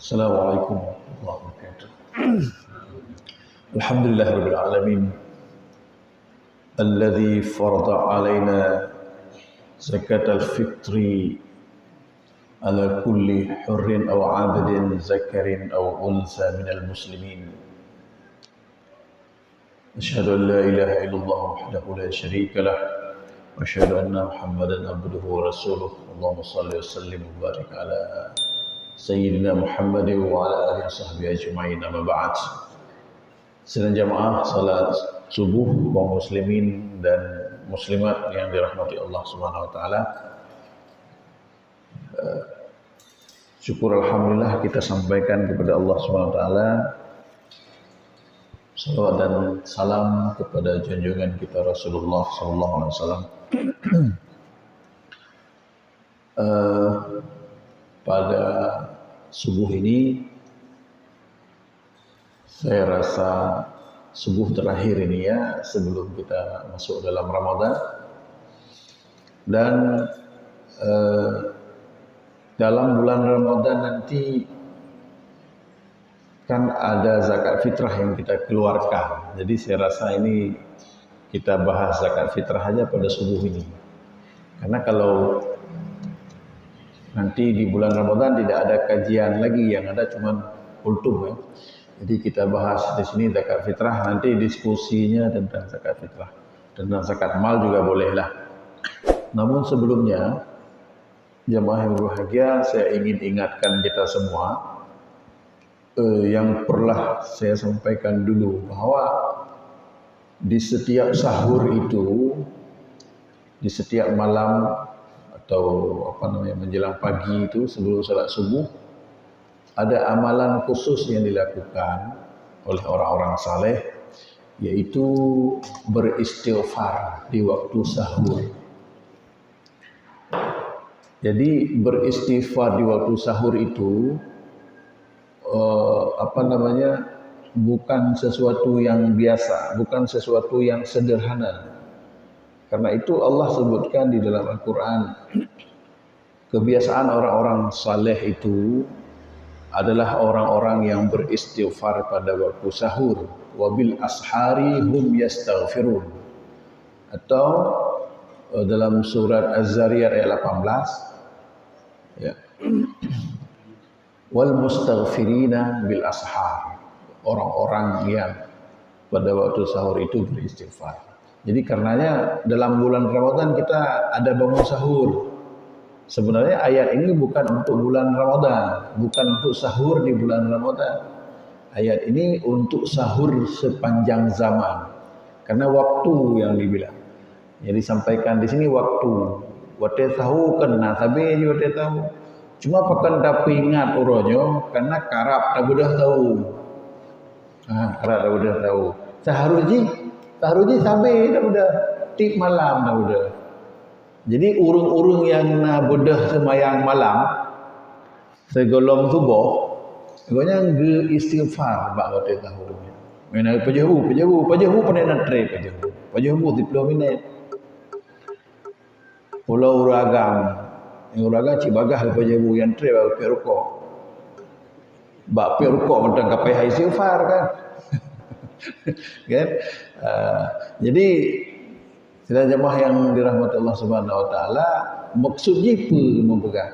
Assalamualaikum warahmatullahi wabarakatuh. Alhamdulillahirabbil alamin alladzi farada alaina zakatal fitri ala kulli hurrin aw 'abdin zakarin aw unsa minal muslimin. Asyhadu an la ilaha illallah wahdahu la syarika lah wa asyhadu anna Muhammadan abduhu wa rasuluh. Allahumma shalli wa sallim wa barik ala Sayyidina Muhammad wa ala alihi wasahbihi ajma'in, amma ba'd. Sedang jamaah salat subuh kaum muslimin dan muslimat yang dirahmati Allah Subhanahu wa taala. Syukur alhamdulillah kita sampaikan kepada Allah Subhanahu wa taala salawat dan salam kepada junjungan kita Rasulullah sallallahu alaihi wasallam. Pada subuh ini saya rasa subuh terakhir ini ya sebelum kita masuk dalam Ramadan, dan dalam bulan Ramadan nanti kan ada zakat fitrah yang kita keluarkan. Jadi saya rasa ini kita bahas zakat fitrah aja pada subuh ini, karena kalau nanti di bulan Ramadan tidak ada kajian lagi, yang ada cuma kultum ya. Jadi kita bahas di sini zakat fitrah, nanti diskusinya tentang zakat fitrah. Tentang zakat mal juga bolehlah. Namun sebelumnya, jamaah yang berbahagia, saya ingin ingatkan kita semua yang pernah saya sampaikan dulu, bahwa di setiap sahur itu, di setiap malam atau menjelang pagi itu sebelum salat subuh, ada amalan khusus yang dilakukan oleh orang-orang saleh, yaitu beristighfar di waktu sahur. Jadi beristighfar di waktu sahur itu bukan sesuatu yang biasa, bukan sesuatu yang sederhana. Karena itu Allah sebutkan di dalam Al-Quran, kebiasaan orang-orang saleh itu adalah orang-orang yang beristighfar pada waktu sahur. Wabil ashari hum yastaghfirun. Atau dalam surat Az-Zariyat ayat 18, ya, wal mustaghfirina bil ashar, orang-orang yang pada waktu sahur itu beristighfar. Jadi karenanya dalam bulan Ramadan kita ada bangun sahur. Sebenarnya ayat ini bukan untuk bulan Ramadan, bukan untuk sahur di bulan Ramadan. Ayat ini untuk sahur sepanjang zaman. Karena waktu yang dibilang. Jadi sampaikan di sini waktu. Wate tahu kena sabe je wate tahu. Cuma pakan tapi ingat uronyo karena karap tak mudah tahu. Karap tak mudah tahu. Taharuji sampai dah udah tip malam dah udah. Jadi urung-urung yang nak bedah semayang malam segolong subuh, agaknya ge istighfar bak waktu tahu. Mana pajahu pandai nak try pajahu 30 minit. Pulau Uragam, yang Uragam cibagah pajahu yang try bak perukok. Bak perukok mentang kapai istighfar kan. Kan? Jadi sidang jemaah yang dirahmati Allah Subhanahu wa taala, maksudnya apa mempegang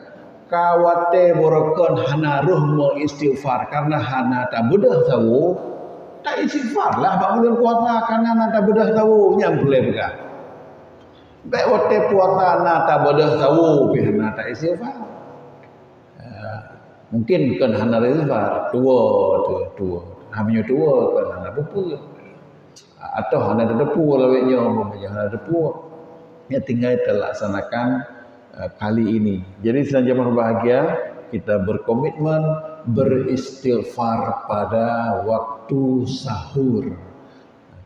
kawate borokon hana ruh mau istighfar karena hana tak bedah tahu tak istighfar lah bangun puasa karena hana tak bedah tahu yang boleh pegang baik wate puasa hana tak bedah tahu pi hana tak istighfar. Mungkin kan hana istighfar tua hamnya tua kan hana pupu atau hana depu laweknya hana depu ya tinggal terlaksanakan kali ini. Jadi sedang jemaah bahagia, kita berkomitmen beristighfar pada waktu sahur.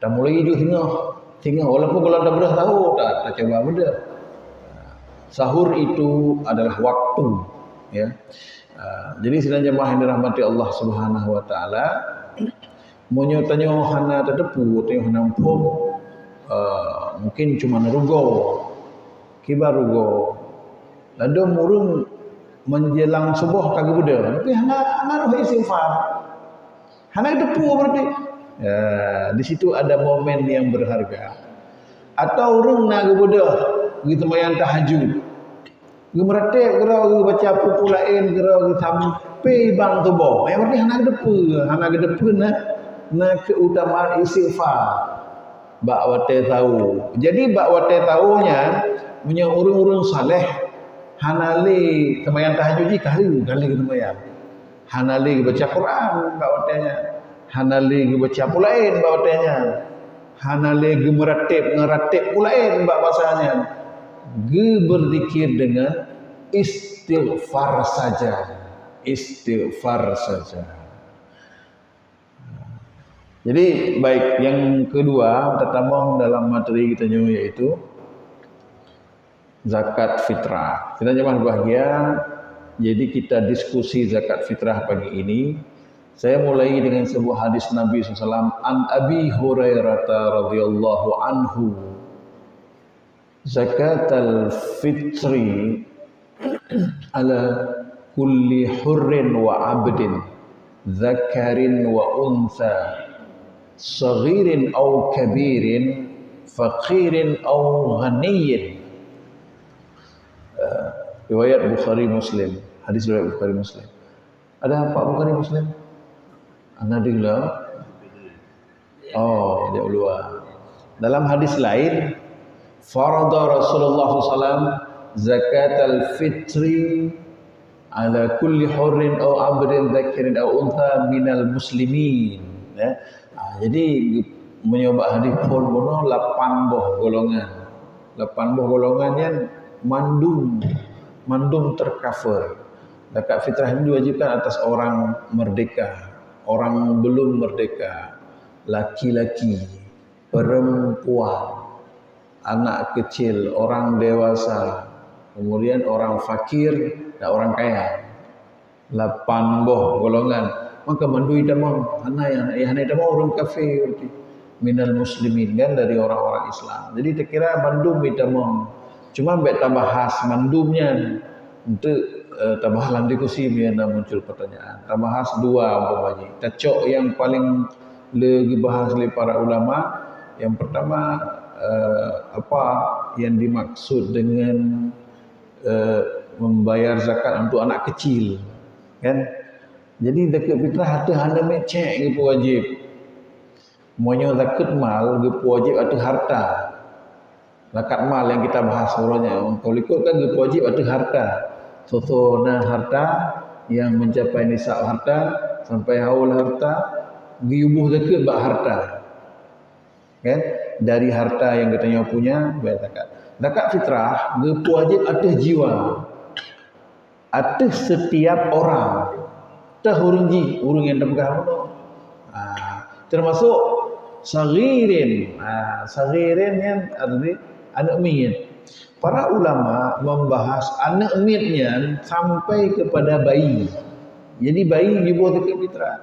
Tak mulai hidup tengah walaupun kalau tak bedah tahu tak coba bedah. Sahur itu adalah waktu, ya. Jadi sidang jemaah yang dirahmati Allah Subhanahu wa taala, monyo tanyo hana tedepu tanyo hana pom mungkin cuma rugo kibar rugo lado murung menjelang subuh kagak buda tapi hana roh istighfar hana depu berarti ya, di situ ada momen yang berharga. Atau orang nak buda gitu mayan tahajud gemerate gerau baca buku lain gerau sampai bang tubuh yang berarti hana depu na keutamaan istighfar bak wate tahu. Jadi bak wate tahunya punya urung-urung saleh hanali kemayan tahajud kali kemayan hanali baca Quran bak watenya hanali baca pulain bak watenya hanali ngeratib pulain bak bahasanya berzikir dengan istighfar saja. Jadi baik, yang kedua tertamong dalam materi kita yaitu zakat fitrah. Kita jemaah bahagia, jadi kita diskusi zakat fitrah pagi ini. Saya mulai dengan sebuah hadis Nabi SAW an Abi Hurairah radhiyallahu anhu. Zakatul fitri ala kulli hurrin wa abdin dzakarin wa untha saghirin aw kabirin faqirin aw ghaniyyin. Riwayat Bukhari Muslim. Hadis riwayat Bukhari Muslim. Ada Pak Bukhari Muslim? Anda dengar? Oh, dia ulua. Dalam hadis lain, farada Rasulullah SAW zakat al-fitri ala kulli hurrin aw abdin dzakarin aw untha minal muslimin. Ya. Jadi menyoba hadis pun bono 8 boh golongan. 8 boh golongannya mandum tercover. Zakat fitrah ini diwajibkan atas orang merdeka, orang belum merdeka, laki-laki, perempuan, anak kecil, orang dewasa, kemudian orang fakir dan orang kaya. 8 boh golongan. Maka mandui damang hana damang orang kafir minal muslimin kan dari orang-orang Islam. Jadi terkira mandum damang. Cuma mbak tambah khas mandumnya untuk tambah dalam diskusi biar muncul pertanyaan. Tambah khas 2 umpamanya. Tacok yang paling lagi bahas oleh para ulama. Yang pertama apa yang dimaksud dengan membayar zakat untuk anak kecil, kan? Jadi zakat fitrah hatu handa mecek gitu wajib. Monya zakat mal gitu wajib atau harta. Zakat mal yang kita bahas sebenarnya. Kalau ikut kan gitu wajib atau harta. Contohnya harta yang mencapai nisab harta sampai haul harta, giubuh zakat bak harta. Kan? Dari harta yang katanya punya bayar zakat. Zakat fitrah gitu wajib atas jiwa. Atas setiap orang. Urung yang terpegang termasuk saghirin. Saghirin yang arti anak mit. Para ulama membahas anak mitnya sampai kepada bayi. Jadi bayi dibuat zakat fitrah.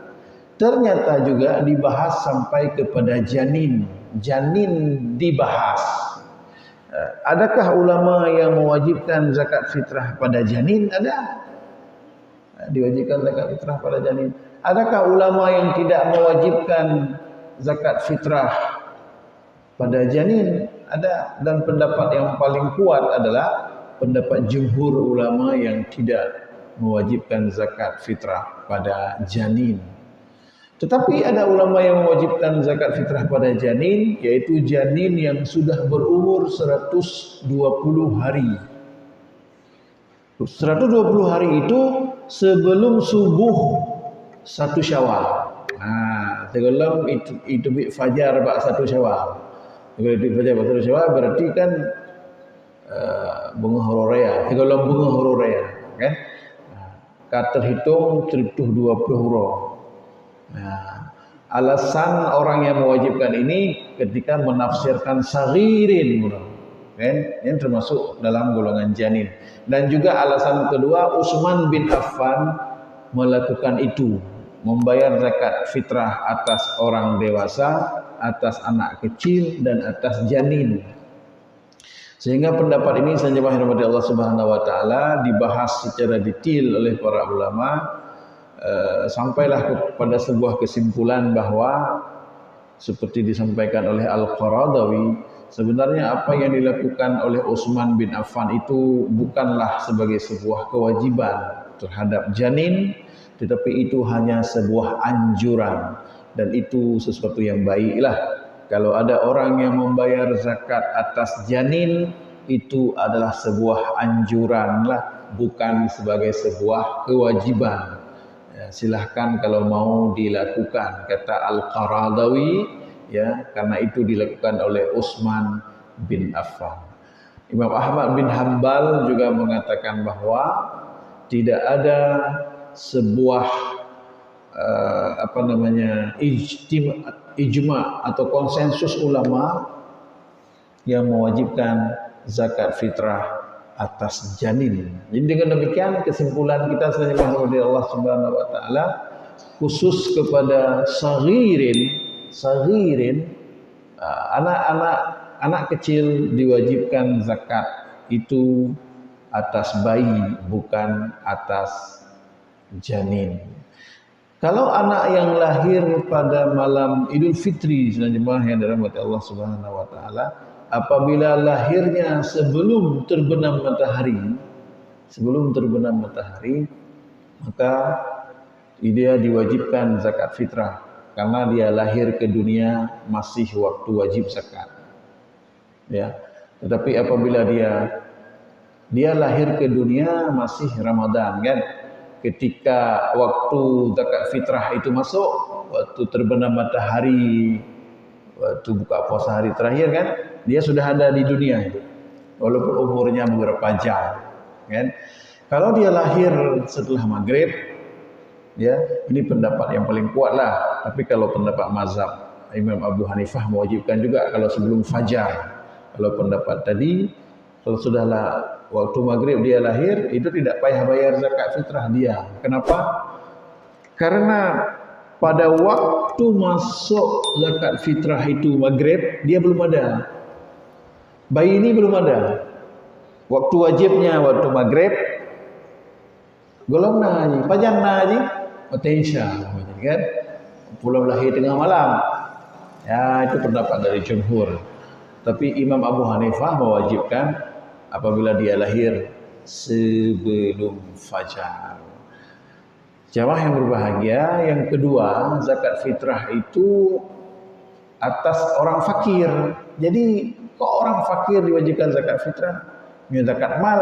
Ternyata juga dibahas sampai kepada janin. Janin dibahas. Adakah ulama yang mewajibkan zakat fitrah pada janin? Ada. Diwajibkan zakat fitrah pada janin. Adakah ulama yang tidak mewajibkan zakat fitrah pada janin? Ada. Dan pendapat yang paling kuat adalah pendapat jumhur ulama yang tidak mewajibkan zakat fitrah pada janin. Tetapi ada ulama yang mewajibkan zakat fitrah pada janin, yaitu janin yang sudah berumur 120 hari. 120 hari itu sebelum subuh 1 Syawal. Sebelum itu fajar bak 1 Syawal. Kalau itu fajar bak 1 Syawal berarti kan bunga hororea. Sebelum bunga hororea, kan? Terhitung 120 huro. Alasan orang yang mewajibkan ini ketika menafsirkan saghirin. kan? Yang termasuk dalam golongan janin. Dan juga alasan kedua, Utsman bin Affan melakukan itu, membayar zakat fitrah atas orang dewasa, atas anak kecil, dan atas janin. Sehingga pendapat ini saja rahmati Allah Subhanahu wa taala dibahas secara detail oleh para ulama, sampailah kepada sebuah kesimpulan bahwa seperti disampaikan oleh Al-Qaradawi, sebenarnya apa yang dilakukan oleh Utsman bin Affan itu bukanlah sebagai sebuah kewajiban terhadap janin, tetapi itu hanya sebuah anjuran, dan itu sesuatu yang baiklah. Kalau ada orang yang membayar zakat atas janin, itu adalah sebuah anjuran lah, bukan sebagai sebuah kewajiban. Ya, silahkan kalau mau dilakukan, kata Al-Qaradawi, ya, karena itu dilakukan oleh Utsman bin Affan. Imam Ahmad bin Hanbal juga mengatakan bahwa tidak ada sebuah ijma atau konsensus ulama yang mewajibkan zakat fitrah atas janin. Jadi dengan demikian kesimpulan kita selanjutnya dari Allah Subhanahu wa taala khusus kepada saghirin anak kecil diwajibkan zakat itu atas bayi, bukan atas janin. Kalau anak yang lahir pada malam Idul Fitri, jemaah yang dirahmati Allah Subhanahu wa taala, apabila lahirnya sebelum terbenam matahari, maka dia diwajibkan zakat fitrah karena dia lahir ke dunia masih waktu wajib zakat. Ya. Tetapi apabila dia lahir ke dunia masih Ramadan, kan? Ketika waktu zakat fitrah itu masuk, waktu terbenam matahari, waktu buka puasa hari terakhir, kan, dia sudah ada di dunia itu, walaupun umurnya beberapa jam, kan. Kalau dia lahir setelah maghrib, ya, ini pendapat yang paling kuat lah. Tapi kalau pendapat mazhab Imam Abu Hanifah mewajibkan juga kalau sebelum fajar. Kalau pendapat tadi, kalau sudahlah waktu maghrib dia lahir, itu tidak payah bayar zakat fitrah dia. Kenapa? Karena pada waktu masuk zakat fitrah itu maghrib, dia belum ada. Bayi ini belum ada. Waktu wajibnya waktu maghrib, golong naji, pajang naji, potensial, kan? Pulau lahir tengah malam. Ya, itu pendapat dari jumhur. Tapi Imam Abu Hanifah mewajibkan apabila dia lahir sebelum fajar. Jamaah yang berbahagia, yang kedua, zakat fitrah itu atas orang fakir. Jadi, kok orang fakir diwajibkan zakat fitrah? Zakat mal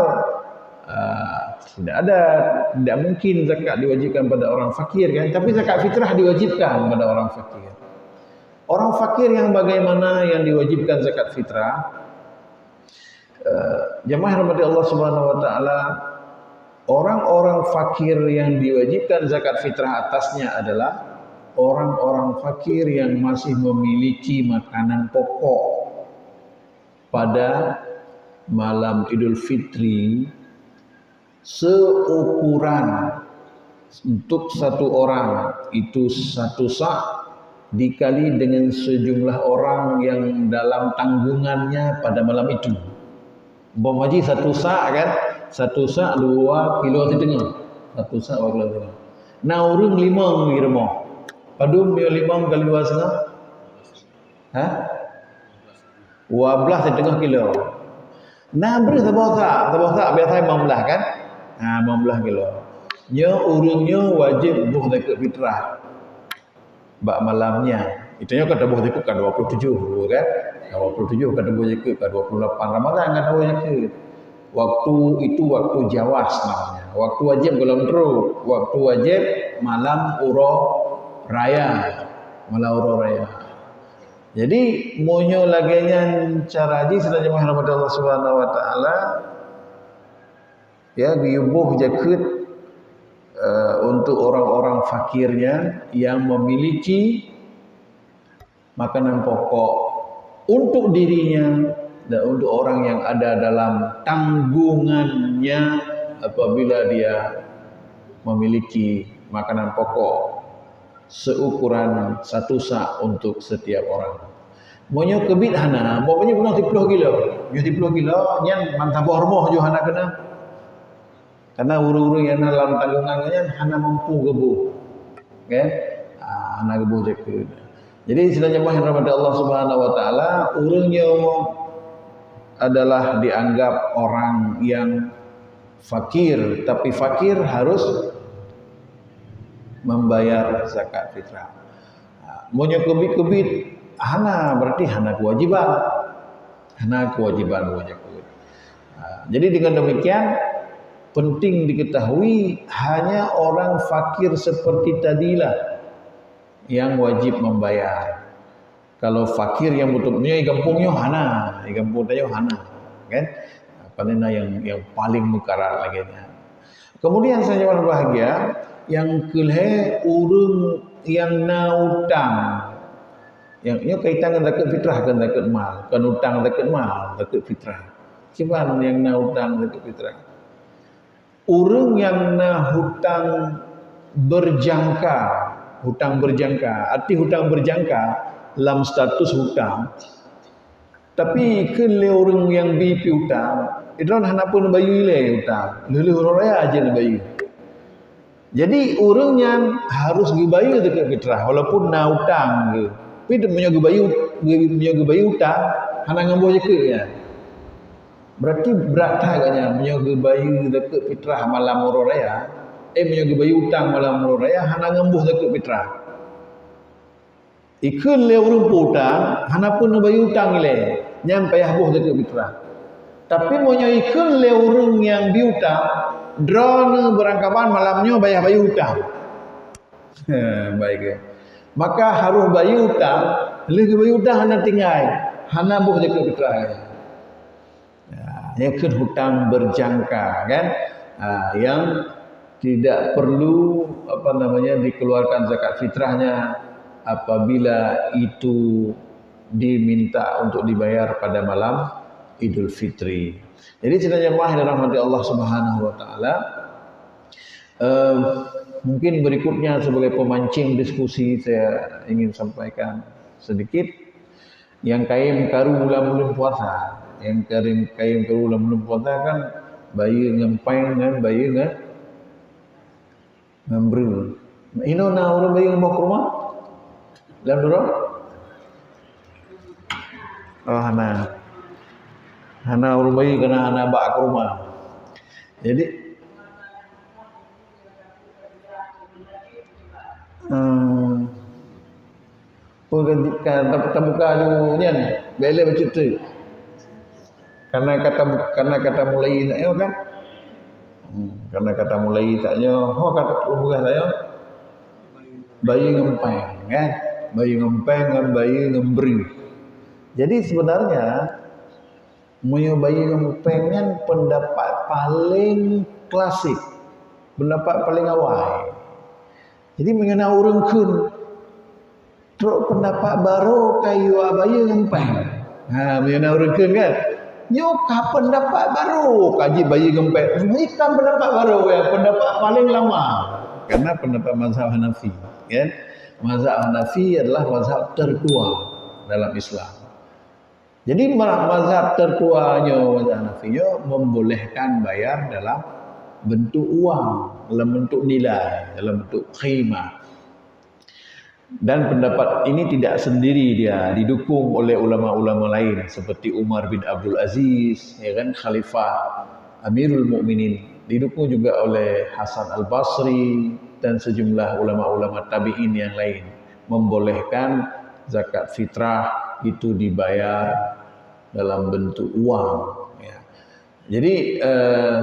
tidak mungkin zakat diwajibkan pada orang fakir, kan? Tapi zakat fitrah diwajibkan pada orang fakir. Orang fakir yang bagaimana yang diwajibkan zakat fitrah? Jemaah rahmati Allah Subhanahu wa taala, orang-orang fakir yang diwajibkan zakat fitrah atasnya adalah orang-orang fakir yang masih memiliki makanan pokok pada malam Idul Fitri seukuran untuk satu orang itu 1 sa' dikali dengan sejumlah orang yang dalam tanggungannya pada malam itu. Umpama 1 sa' kan, 1 sa' 2,5 kilo. 1 sa' 2 kilo. Nah, urung 5 girmo. Padum 5 kali 2,5. 12,5 kilo. Nah, beri sabah sa' biasa 15 kan? Nah, 15 kilo. Nya urungnya wajib buh zakat fitrah. Bak malamnya. Itunya kata buh zakat ke 27 kan? 27 kata buh zakat ke 28 Ramadan kata buh zakat. Waktu itu waktu jawas namanya. Waktu wajib golong teruk. Waktu wajib malam uro raya. Malam uro raya. Jadi monyo lagenya cara di sedaya jemaah Allah Subhanahu wa taala ya diubuh zakat untuk orang-orang fakirnya yang memiliki makanan pokok untuk dirinya dan untuk orang yang ada dalam tanggungannya apabila dia memiliki makanan pokok seukuran 1 sak untuk setiap orang. Monyo kebit hana, monyo guna 30 kilo. Yo 30 kilo nyen mantap hormoh jo hana kena. Karena urung-urung yang dalam tanggungannya hana mampu gebu. Kan? Hana gebu jeke. Jadi istilahnya yang rahmat Allah Subhanahu wa taala, urungnya adalah dianggap orang yang fakir, tapi fakir harus membayar zakat fitrah. Monyo kebit-kebit hana berarti hana kewajiban. Hana kewajiban wajib. Jadi dengan demikian penting diketahui hanya orang fakir seperti tadilah yang wajib membayar. Kalau fakir yang betul-betulnya kampungnya hana, kampung tayo hana, kan? Panena yang paling mukarat lagi. Kemudian saya berbahagia yang kelih urung yang nautang. Yang ia kaitan dengan zakat fitrah kan zakat mal, kan utang zakat mal, zakat fitrah. Siapa yang nak hutang zakat fitrah? Orang yang nak hutang berjangka, arti hutang berjangka dalam status hutang. Tapi ke orang yang BP hutang, itu hanya pun bayu le hutang, lele raya aja le bayu. Jadi orang yang harus dibayar zakat fitrah walaupun nak hutang ke. Tapi dia punya gebayu utang, hana ngambuh je ke ya. Berarti berat agaknya punya gebayu zakat fitrah malam murah raya, punya gebayu utang malam murah raya, hana ngambuh zakat fitrah. Ikun le urung utang, hana pun gebayu utang le, nyam payah buh zakat fitrah. Tapi punya ikun le urung yang biutang, drone berangkapan malamnya bayar bayu utang. Baik ya. Maka harus bayu utang, lagi bayu utang hana tinggal, hana buh zakat fitrah. Ya, kan hutang berjangka kan, yang tidak perlu dikeluarkan zakat fitrahnya apabila itu diminta untuk dibayar pada malam Idul Fitri. Jadi ceritanya rahmati Allah Subhanahu wa taala. Mungkin berikutnya sebagai pemancing diskusi saya ingin sampaikan sedikit yang kaim karu bulan puasa. Yang kaim karu bulan puasa kan bayi ngempeng kan bayi ngambru. Ino na orang bayi mau ke rumah? Dalam dulu? Oh hana orang bayi kena hana bak ke rumah. Jadi kata buka dunia ni bela bercerita karena kata mulai tak kan karena kata mulai taknya kata bukan saya bayi ngempeng kan bayi ngempeng dan bayi ngemberi. Jadi sebenarnya bayi ngempeng kan pendapat paling klasik, pendapat paling awal. Jadi mengenai orang kun teruk pendapat baru kayu bayi ngempeng. Mengenai orang kun kan nyoka pendapat baru kaji bayi ngempeng. Ikan pendapat baru ya, pendapat paling lama. Karena pendapat mazhab Hanafi kan. Mazhab Hanafi adalah mazhab tertua dalam Islam. Jadi mazhab tertuanya mazhab Hanafi membolehkan bayar dalam bentuk uang, dalam bentuk nilai, dalam bentuk khimah. Dan pendapat ini tidak sendiri dia, didukung oleh ulama-ulama lain seperti Umar bin Abdul Aziz, ya kan, Khalifah Amirul Mukminin, didukung juga oleh Hasan Al-Basri dan sejumlah ulama-ulama tabi'in yang lain membolehkan zakat fitrah itu dibayar dalam bentuk uang. Ya. Jadi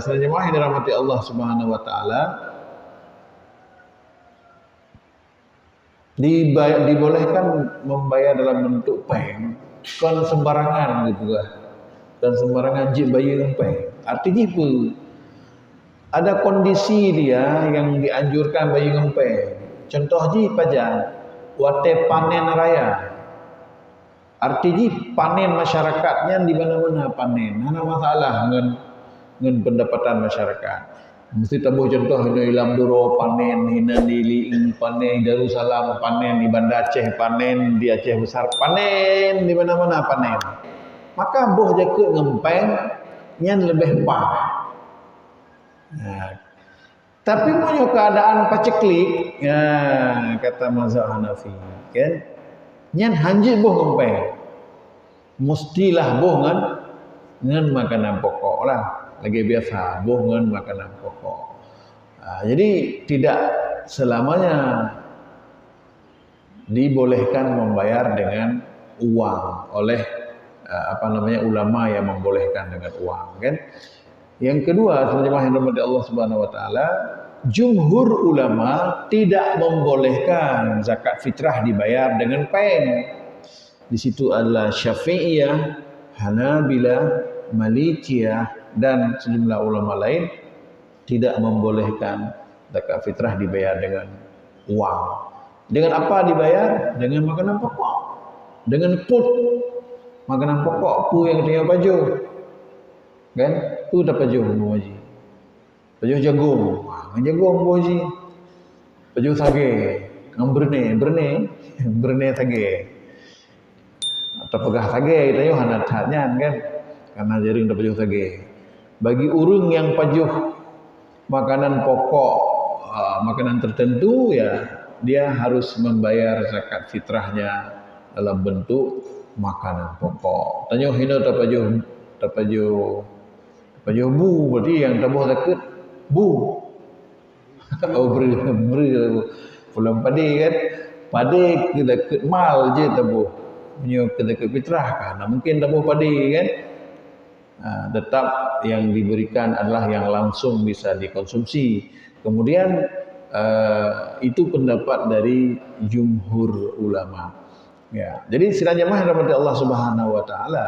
selanjutnya dirahmati Allah Subhanahu wa taala, dibolehkan membayar dalam bentuk peng, kan sembarangan gitu kan, dan sembarangan jib bayi peng. Artinya apa? Ada kondisi dia yang dianjurkan bayi ngempeng. Contoh ji pajang, wate panen raya. Artinya panen masyarakatnya di mana-mana panen. Mana masalah dengan pendapatan masyarakat. Mesti tabuh contoh di Lamduro panen, hina di Liing panen, Darussalam panen, di Banda Aceh panen, di Aceh Besar panen, di mana-mana panen. Maka boh jake ngempeng nyan lebih pah. Nah, tapi punya keadaan paceklik, ya kata mazhab Hanafi, kan? Nyan hanji boh ngempeng. Mestilah boh ngan makanan pokok lah. Lagi biasa boh ngan makanan pokok. Jadi tidak selamanya dibolehkan membayar dengan uang oleh ulama yang membolehkan dengan uang, kan? Yang kedua, teman-teman yang dirahmati Allah Subhanahu wa taala, jumhur ulama tidak membolehkan zakat fitrah dibayar dengan pen. Di situ adalah Syafi'iyah, Hanabilah, Malikiyah dan sejumlah ulama lain tidak membolehkan zakat fitrah dibayar dengan uang. Dengan apa dibayar? Dengan makanan pokok. Dengan put. Makanan pokok pu yang dia baju. Kan? Tu dah baju Bu Haji. Baju jagung. Jagung Bu Haji. Baju sage. Brene sage. Atau pegah sage kita yo hanat-hatnya kan. Karena jaring dah baju sage. Bagi urang yang pajuh makanan pokok, makanan tertentu, ya dia harus membayar zakat fitrahnya dalam bentuk makanan pokok. Tanya hina tapajuh bu, berarti yang tabuh zakat bu. Pulang padi kan, padi kita zakat mal je tabuh. Punya zakat fitrah kan, mungkin tabuh padi kan. Tetap yang diberikan adalah yang langsung bisa dikonsumsi. Kemudian itu pendapat dari jumhur ulama. Ya, jadi sidang jamaah yang dirahmati Allah Subhanahu wa taala,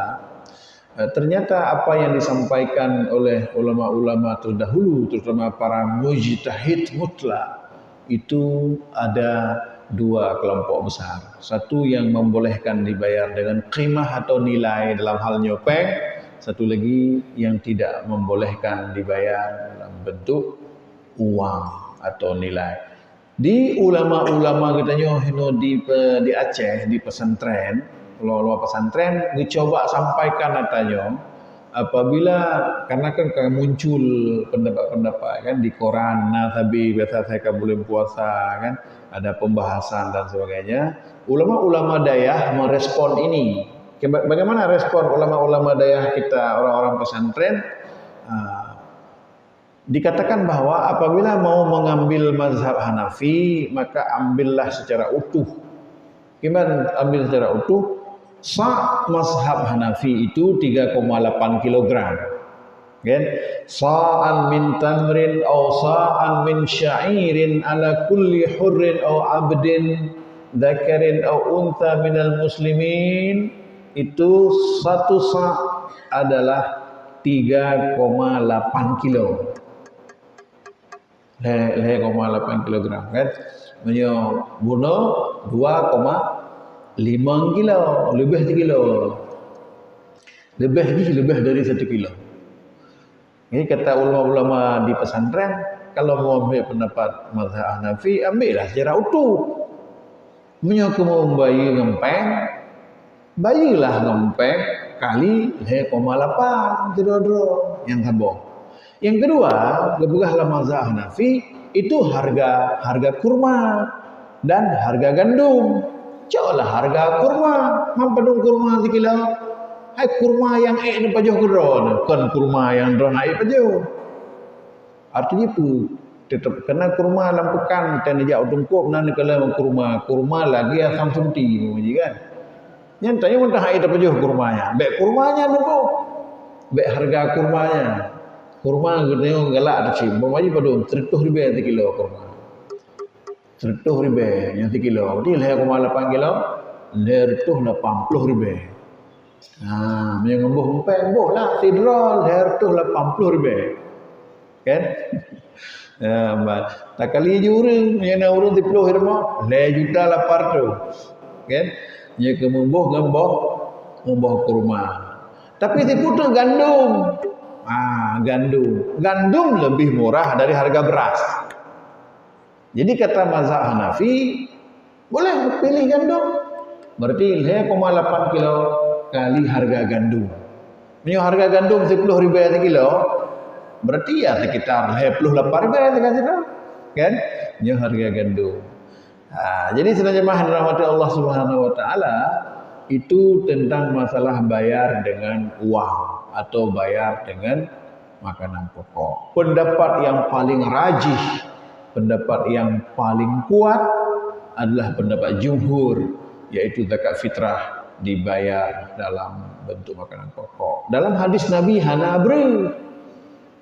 ternyata apa yang disampaikan oleh ulama-ulama terdahulu, terutama para mujtahid mutlak, itu ada dua kelompok besar. Satu yang membolehkan dibayar dengan qimah atau nilai dalam hal nyopeng. Satu lagi yang tidak membolehkan dibayar dalam bentuk uang atau nilai. Di ulama-ulama katanya di Aceh, di pesantren, ulama pesantren dicoba sampaikan katanya, apabila karena kan muncul pendapat-pendapat kan di koran, tapi biasa saya kan bulan puasa kan ada pembahasan dan sebagainya. Ulama-ulama dayah merespon ini. Bagaimana respon ulama-ulama dayah kita, orang-orang pesantren? Dikatakan bahwa apabila mau mengambil mazhab Hanafi, maka ambillah secara utuh. Gimana ambil secara utuh? Sa' mazhab Hanafi itu 3,8 kg. Kan? Sa'an min tamrin aw sa'an min sya'irin ala kulli hurrin aw abdin dzakarin aw untha minal muslimin. Itu satu sa' adalah 3,8 kilo. 3,8 kilogram kan. Punya bunuh 2,5 kilo, lebih 1 kilo. Lebih dari 1 kilo. Ini kata ulama-ulama di pesantren, kalau mau ambil pendapat mazhab Hanafi, ambillah secara utuh. Punya membayi ngempeng, bayilah ngempeng kali 3,8 dro yang tabung. Yang kedua, gebugahlah mazhab Hanafi itu harga kurma dan harga gandum. Cobalah harga kurma, mampadung kurma 1 kilo. Hai kurma yang ni pajuh kedron, kan kurma yang dron ai pajuh. Artinya itu tetap kena kurma lampukan dan dia tungkuk nan kalau kurma lagi asam sunti kan. Yang tanya mentah ai pajuh kurmanya. Baik kurmanya nunggu. Baik harga kurmanya. Kurma gede galak tu cim. Bawaji padung 100 ribu 1 kilo kurma. 100 ribu yang 1 kilo. Jadi 0,8 kilo 180 ribu. Nah, yang ngembuh empeng boh lah sidrol 180 ribu. Kan? Ya, tak kali jurang yang nak urang 10 ribu 2 juta 800. Kan? Nya kembuh ngembuh membawa kurma. Tapi tipu tu gandum. Gandum lebih murah dari harga beras. Jadi kata mazhab Hanafi, boleh pilih gandum. Berarti 0,8 kilo kali harga gandum. Punya harga gandum 10.000 kilo, berarti ya sekitar 28.000 kan? Punya harga gandum. Jadi sebenarnya rahmati Allah Subhanahu wa taala itu tentang masalah bayar dengan uang atau bayar dengan makanan pokok. Pendapat yang paling rajih, pendapat yang paling kuat adalah pendapat jumhur, yaitu zakat fitrah dibayar dalam bentuk makanan pokok. Dalam hadis Nabi hana bru,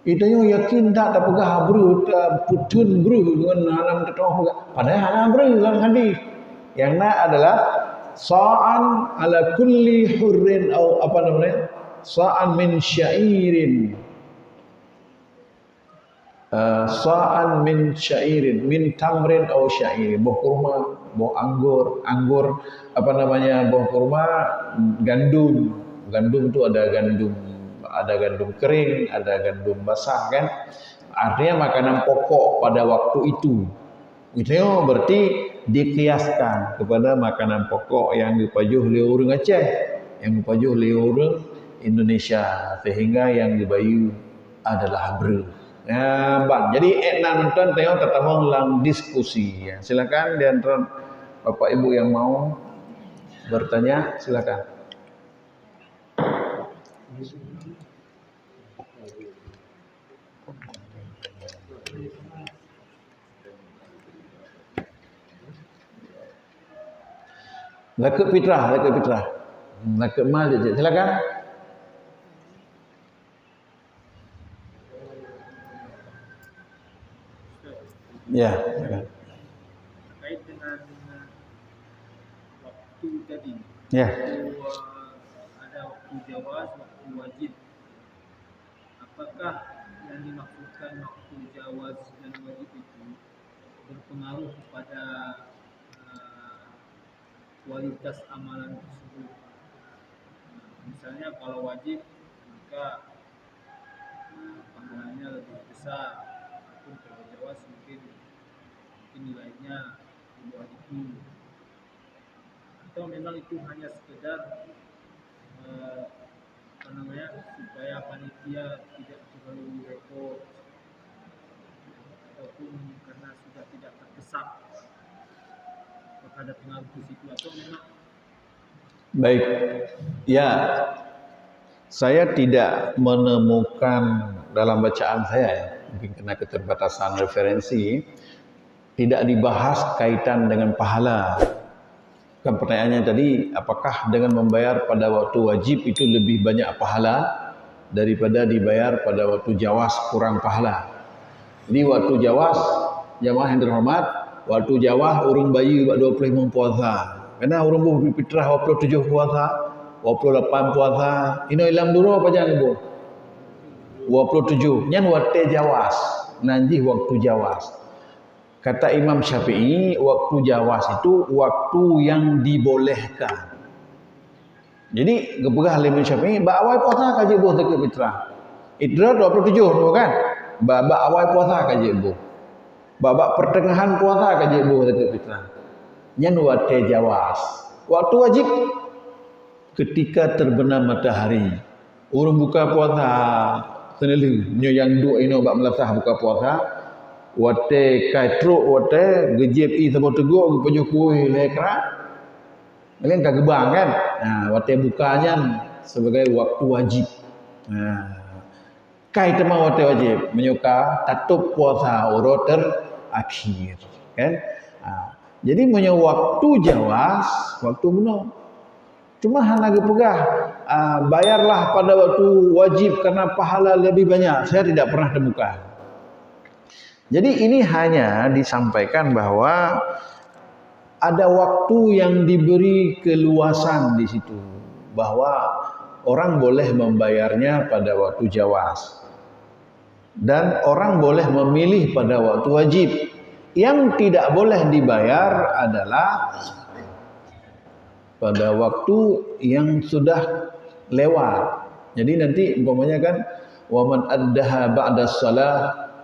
itu yang yakin tak pegah bru, tak putun bru dengan hanam tetong pegah. Padahal hana bru dalam hadis. Yang nak adalah sa'an ala kulli hurrin atau apa namanya? Sa'an min syairin. Sa'an min syairin, min tamrin atau syairin. Buah kurma, buah anggur apa namanya? Buah kurma, gandum. Gandum tu ada gandum kering, ada gandum basah kan. Artinya makanan pokok pada waktu itu. Itu berarti dikiaskan kepada makanan pokok yang dipajuh oleh orang Aceh, yang dipajuh oleh orang Indonesia, sehingga yang dibayu adalah bru. Jadi nonton tengok tertamu dalam diskusi. Silakan di antara Bapak Ibu yang mau bertanya, silakan. Zakat fitrah. Zakat mal je. Silakan. Ya, silakan. Terkait dengan waktu tadi. Ya. Ada waktu jawaz, waktu wajib. Apakah yang dimaksudkan waktu jawaz dan wajib itu berpengaruh kepada kualitas amalan tersebut? Misalnya kalau wajib maka pahalanya lebih besar, ataupun kalau jawaz mungkin nilainya di bawah itu, atau memang itu hanya sekedar supaya panitia tidak terlalu repot, ataupun karena sudah tidak terdesak ada pengaruh di situ, atau memang? Baik, ya, saya tidak menemukan dalam bacaan saya, mungkin karena keterbatasan referensi, tidak dibahas kaitan dengan pahala. Kan pertanyaannya tadi, apakah dengan membayar pada waktu wajib itu lebih banyak pahala daripada dibayar pada waktu jawaz kurang pahala? Jadi waktu jawaz, jamaah yang terhormat, waktu jawah orang bayi buat 25 puasa. Karena orang buat fitrah 27 puasa, 28 puasa. Ini ilam dulu apa jangan ibu? 27. Nyan waktu jawas. Nanti waktu jawas. Kata Imam Syafi'i, waktu jawas itu waktu yang dibolehkan. Jadi kepegah Imam Syafi'i, ba awal puasa kaji ibu zakat fitrah. Idrar 27 kan? Ba awal puasa kaji ibu. Babak pertengahan puasa kaji ibu zakat fitrah. Nyan waktu jawas. Waktu wajib ketika terbenam matahari. Orang buka puasa senelu. Nyo yang duk ino bak melasah buka puasa. Waktu kaitruk waktu gejep i sebab teguk pejuh kuih lekra. Kalian kagebang kan? Waktu bukanya sebagai waktu wajib. Kai tema waktu wajib menyuka tatup puasa oroter akhir kan. Jadi punya waktu jawas, waktu benar. Cuma hanya pegah bayarlah pada waktu wajib karena pahala lebih banyak. Saya tidak pernah temukan. Jadi ini hanya disampaikan bahwa ada waktu yang diberi keluasan di situ, bahwa orang boleh membayarnya pada waktu jawas. Dan orang boleh memilih pada waktu wajib. Yang tidak boleh dibayar adalah pada waktu yang sudah lewat. Jadi nanti umpamanya kan wa man addaha ba'da shalah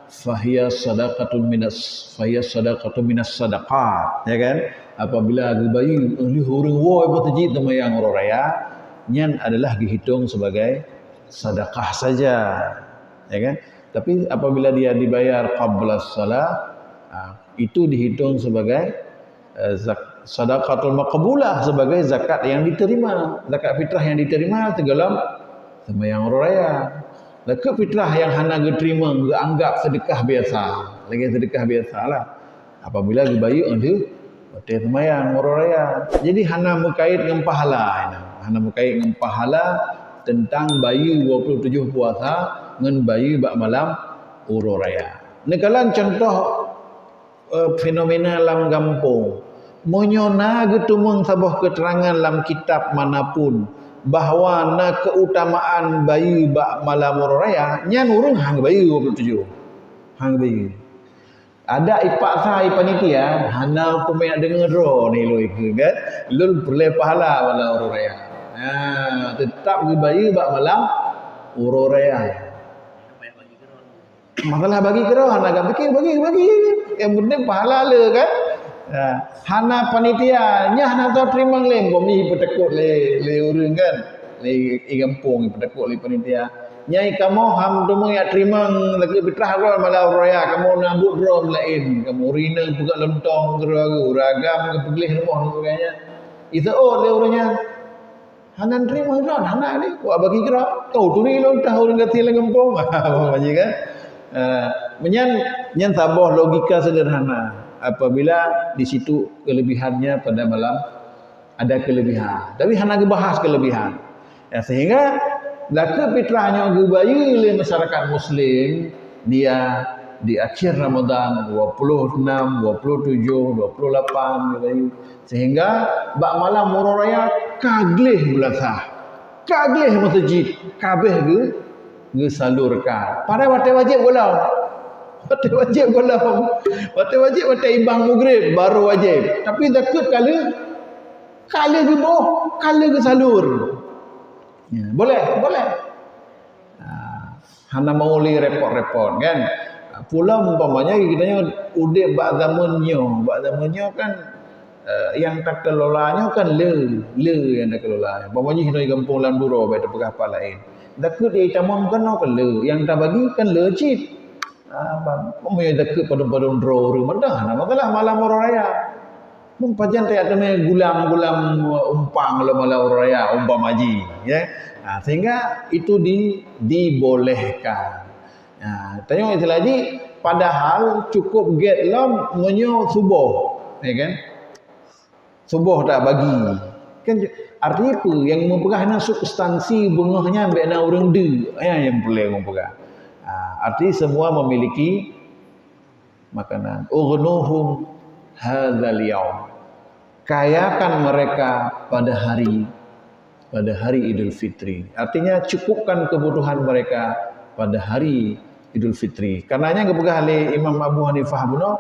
fahiya sadaqatun minas sadaqat, ya kan? Apabila bayi ahli hurung woi bertajid temayang raya, nyan adalah dihitung sebagai sedekah saja, ya kan? Tapi apabila dia dibayar qabla shalah, itu dihitung sebagai sedekatul maqbulah, sebagai zakat yang diterima, zakat fitrah yang diterima dalam sembahyang raya. Zakat fitrah yang hana diterima anggap sedekah biasa, lagi sedekah biasalah. Apabila dibayu ada hotel sembahyang raya. Jadi hana mukait dengan pahala, hana mukait dengan pahala tentang bayi 27 puasa dengan bayi bak malam uro raya. Nekalan contoh fenomena lam kampung. Monyona getumeng sabah keterangan dalam kitab manapun bahawa na keutamaan bayi bak malam raya nyan urang hang bayi 27. Hang bayi. Ada ipak sai panitia hana pemain dengar ro ni lo ikut kan. Lul boleh pahala malam raya. Tetap bayi bak malam raya. Masalah bagi kerohan agak bagi. Yang penting pahala le kan. Hana panitia nya hana tahu terima lem bomi petekut le urang kan. Le igampung petekut le panitia. Nyai kamu ham temu ya terima lagi fitrah ro malam raya kamu nambut ro lain kamu rina buka lontong ke ragam ke peglih rumah sebagainya. Itu le urangnya. Hana terima ro hana ni buat bagi kira. Kau tu ni lontah urang gati le kampung. Macam kan. Nyan tabah logika sederhana. Apabila di situ kelebihannya pada malam ada kelebihan, tapi hanya dibahas kelebihan. Ya, sehingga zakat fitrahnya gebayi oleh masyarakat Muslim dia di akhir Ramadan 26, 27, 28 gebayi. Sehingga bak malam raya kagleh belasah, kagleh masjid, kabeh ge salurkan. Pada wajib bolau. Wajib bolau. Wajib imbang maghrib baru wajib. Tapi zakat kala geboh, kala ke salur. Ya, boleh. Hana mau li repot-repot kan. Pula umpamanya kitanya udip bak zamannya kan yang tak kelolanya kan le yang tak kelola. Umpamanya hina kampung Landuro bai pegah apa lain. Zakat dia tamam kan le, yang tak bagi kan legit. Mempunyai zakat pada ro rumah dah masalah malam raya. Mumpajan tak ada gulam umpang malam raya umpamaji ya. Sehingga itu dibolehkan. Tanya itu lagi padahal cukup get lam menyo subuh ya kan. Subuh tak bagi. Kan artinya apa yang mempegahna substansi bungahnya ambek na urang de yang boleh mempegah. Arti semua memiliki makanan. Ughnuhum hadzal yaum. Kayakan mereka pada hari Idul Fitri. Artinya cukupkan kebutuhan mereka pada hari Idul Fitri. Karenanya kepegah oleh Imam Abu Hanifah buno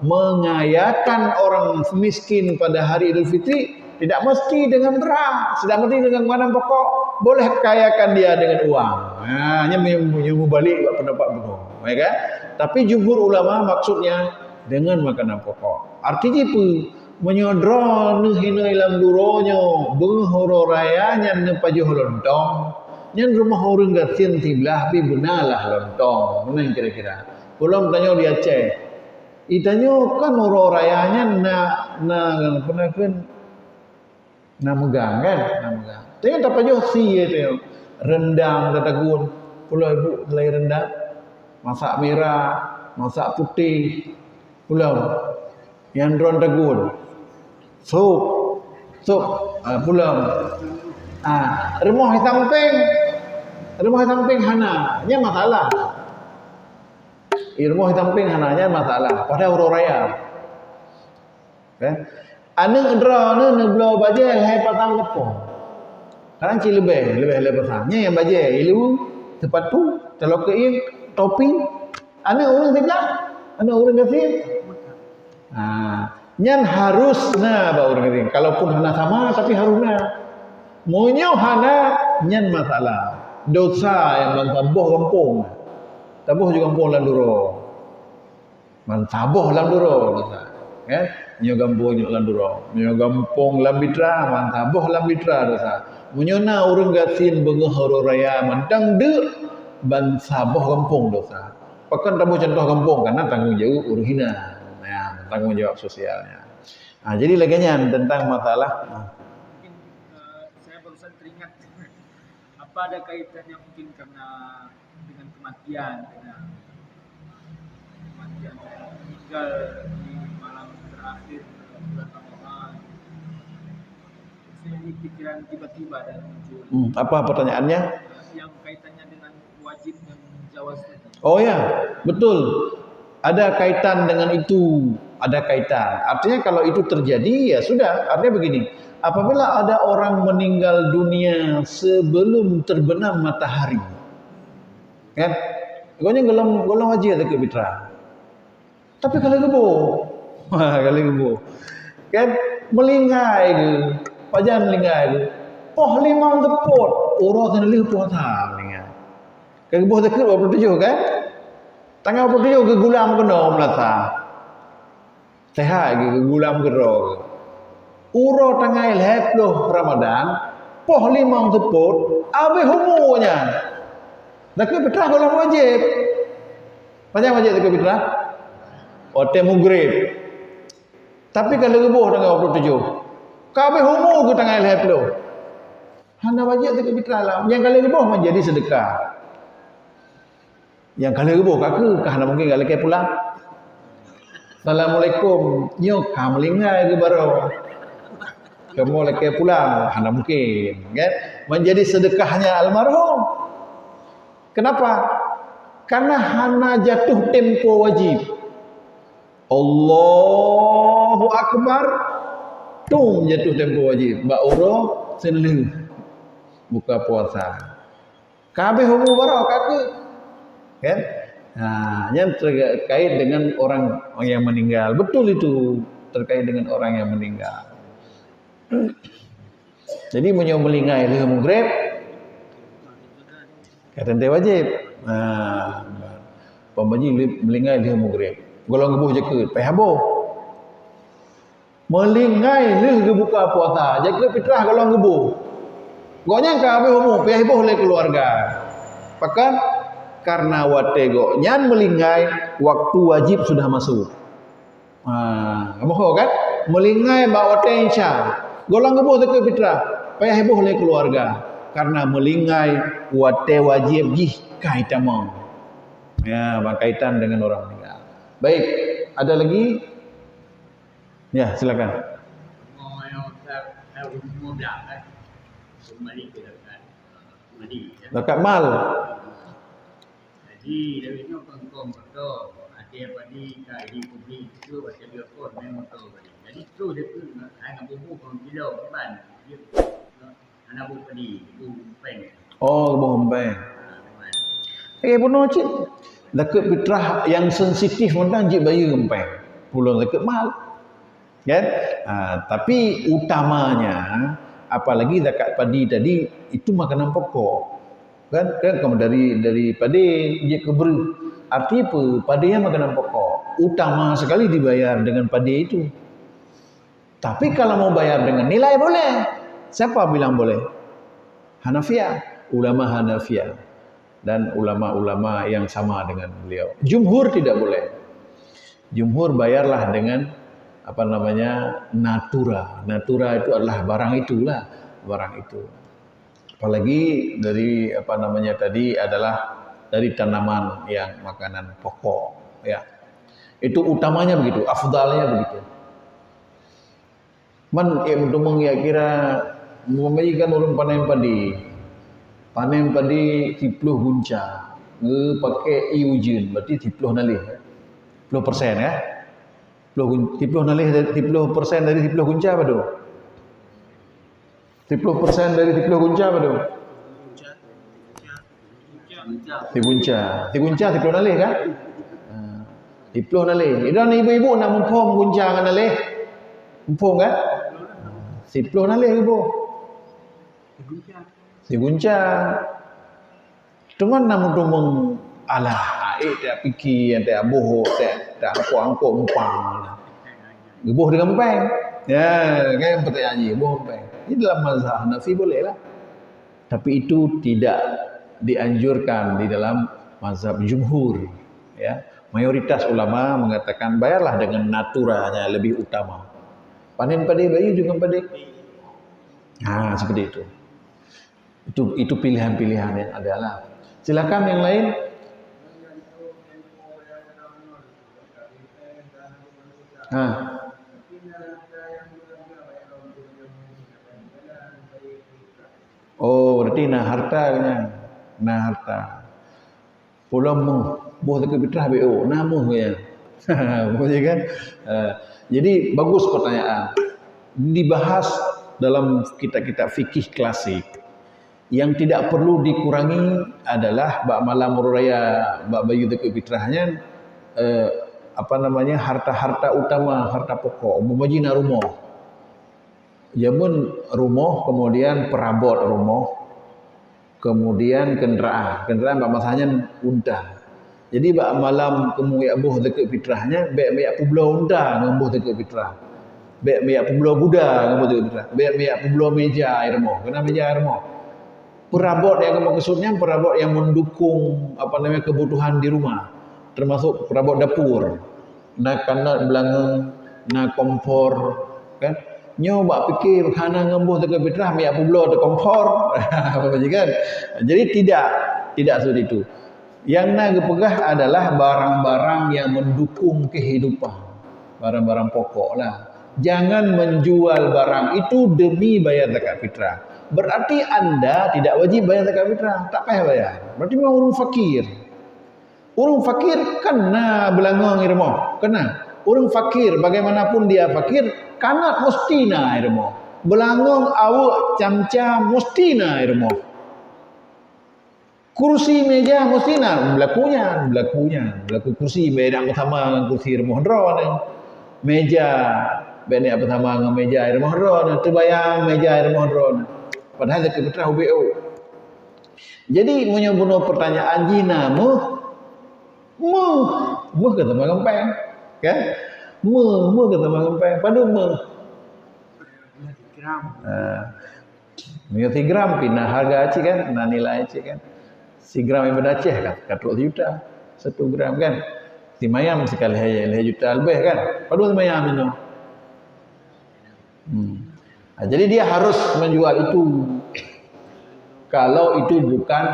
mengayakan orang miskin pada hari Idul Fitri tidak mesti dengan beras, tidak mesti dengan makanan pokok, boleh kayakan dia dengan uang. Hanya menyuruh balik buat pendapat bunuh, ya kan? Tapi jumhur ulama maksudnya dengan makanan pokok. Artinya apa? Menyodro hina ilam duronyo, benghoro rayanya nepajuh lontong, nyan rumah orang gatin tiblah bi benalah lontong, mana kira-kira? Belum tanya dia Aceh, itanyo kan oro rayanya na pernah kan. Nak megang kan? Nak megang. Tengok tak pajuh si itu. Rendang tatagun. Pulau ibu selai rendang. Masak merah, masak putih. Pulau yang dron tagun. Sup. Pulau. Remah hitam pink hana. Nya masalah. Remah hitam pink hananya masalah. Pada urut raya. Kan? Ane ngedra ne belo bajel hai patang lepo. Kadang ci lebih pasangnya yang bajel ilu sepatu telokein topi. Ane orang sebelah, ane orang kasih. Nyan harusna baur ngering. Kalaupun hana sama tapi harusna. Monyo hana nyan masalah. Dosa yang mantaboh kampung. Taboh juga kampung landuro. Mantaboh landuro dosa. Kan? Nyo kampung landuro. Nyo kampung lambitra mantaboh lambitra dosa. Monyo na urang gasin bengeh horo raya mantang de ban saboh kampung dosa. Pakan taboh contoh kampung karena tanggung jawab urhina. Tanggung jawab sosialnya. Nah, jadi laginya tentang masalah. Mungkin saya barusan teringat apa ada kaitannya mungkin karena dengan kematian, dengan kematian saya meninggal di malam terakhir bulan Ramadan. Saya ini pikiran tiba-tiba dan muncul. Apa pertanyaannya? Yang kaitannya dengan wajib yang jawaz tadi. Oh ya, betul. Ada kaitan dengan itu. Ada kaitan. Artinya kalau itu terjadi ya sudah. Artinya begini. Apabila ada orang meninggal dunia sebelum terbenam matahari, kan? Pokoknya golong aja ada ke mitra. Tapi kalau gebo, kalau gebo, kan? Melingai ke, pajan melingai ke. Poh limang tepot, orang kena lihat puasa melingai. Kalau gebo dekat 27 kan? Tanggal 27 ke gulam kena melata. Sehat ke gulam gero. Uro tanggal 10 Ramadan, poh limang teput, abe humunya. Dekat fitrah golong wajib. Panjang wajib dekat fitrah? Ote mugrib. Tapi kalau gebuh tanggal 27, kabe humu ke tanggal 10. Hana wajib dekat fitrah lah. Yang kalau gebuh menjadi sedekah. Yang kalau gebuh kaku, kahana mungkin kalau ke pulang. Assalamualaikum, nyo kamlingai ke baru. Kamu lagi pulang, hana mungkin, kan? Menjadi sedekahnya almarhum. Kenapa? Karena hana jatuh tempo wajib. Allahu Akbar, tum jatuh tempo wajib. Mbak Uro senelu buka puasa. Kabeh humu barok aku, kan? Nah, yang terkait dengan orang yang meninggal. Betul itu, terkait dengan orang yang meninggal. Jadi menyo melingai leh mugrib kata wajib. Nah, pembaji melingai leh mugrib. Golong gebuh jeket, pehabo. Melingai leh buka puasa, jeket fitrah golong gebuh. Gonya ka abe homo, pehabo le keluarga. Pakan karena watego nyan melingai waktu wajib sudah masuk. Kamu kan? Melingai bawa tensya. Golong gebuh dekat fitrah, payah heboh oleh keluarga karena melingai wate wajib jih kaitan mau. Ya, berkaitan dengan orang meninggal. Baik, ada lagi? Ya, silakan. Dekat mal. Jadi dari itu pengkom betul. Ada pada kali publik itu ada dia pun memang betul. Jadi tu dia pun anak bubu pun kilo kan. Dia anak bubu tadi itu peng. Oh, bombay. Puno cik. Dekat fitrah yang sensitif mentang jik bayi gempeng. Pulau dekat mal. Kan? Tapi utamanya apalagi dekat padi tadi itu makanan pokok. Kan kamu dari padi je ke beri. Arti apa? Padi yang makanan pokok. Utama sekali dibayar dengan padi itu. Tapi kalau mau bayar dengan nilai boleh. Siapa bilang boleh? Hanafiyah, ulama Hanafiyah dan ulama-ulama yang sama dengan beliau. Jumhur tidak boleh. Jumhur bayarlah dengan apa namanya? Natura. Natura itu adalah barang itulah, barang itu. Apalagi dari apa namanya tadi adalah dari tanaman yang makanan pokok, ya. Itu utamanya begitu, afdalnya begitu. Man untuk mengira membagikan orang panen padi 10 gunca, pakai iujin, berarti 10 nalih, 10% ya. 10 nalih 10% dari 10 gunca apa tu? 10% dari 10 gunca apa tu? Gunca 10 nalih kan? 10 nalih. Dan ibu-ibu nak mempom gunca kan nalih. Empung kan? Siploh nalih ke boh. Diguncang. Cuman namun tumung alah, tak fikir, tak boh, tak angkok empang. Boh dengan empang. Ya, kan pertanyaan je, boh empang. Ini dalam mazhab Hanafi boleh lah. Tapi itu tidak dianjurkan di dalam mazhab jumhur. Ya, mayoritas ulama mengatakan bayarlah dengan naturanya lebih utama. Panen padi bayi juga padi. Nah, seperti itu. Itu pilihan-pilihan yang ada lah. Silakan yang lain. Oh, berarti nah hartanya. Nah harta. Pulau mu, buah dekat fitrah BO, namuh ya. Boleh kan? Jadi bagus pertanyaan. Dibahas dalam kitab-kitab fikih klasik. Yang tidak perlu dikurangi adalah bak malam raya, bak bayu dekat fitrahnya harta-harta utama, harta pokok, memajina rumah. Jamun rumah, kemudian perabot rumah, kemudian kenderaan bak masanya unta. Jadi bak malam kemudian buh dekat fitrahnya, bek pulau unta ngembuh dekat fitrah. Bek pulau Buddha ngembuh dekat fitrah. Bek pulau meja air rumah. Kenapa meja air rumah? Perabot yang maksudnya perabot yang mendukung kebutuhan di rumah, termasuk perabot dapur, nak kanat belangeng, nak kompor, kan? Nyoba fikir kana ngembuh dekat fitrah miak pulau de kompor, apa kan? Jadi tidak seperti itu. Yang nak dipegah adalah barang-barang yang mendukung kehidupan, barang-barang pokok lah. Jangan menjual barang itu demi bayar zakat fitrah. Berarti anda tidak wajib bayar zakat fitrah, tak payah bayar. Berarti memang orang fakir. Orang fakir kena belangong irmo, kena. Orang fakir bagaimanapun dia fakir, kanat mustina irmo. Belangong awak camca mustina irmo. Kursi meja mustina berlaku kursi beda sama dengan kursi irmo drone. Meja beda sama dengan meja irmo drone, terbayang meja irmo drone. Padahal dekat fitrah UBO. Jadi punya pertanyaan jina mu kata mengempeng, kan? Mu kata mengempeng, padu mu. Gram pindah harga aci kan, nah nilai aci kan. Si gram yang berdaceh kan, 1 juta, 1 gram kan. Si mayam sekali hanya juta lebih kan. Padu mayam itu. Nah, jadi dia harus menjual itu kalau itu bukan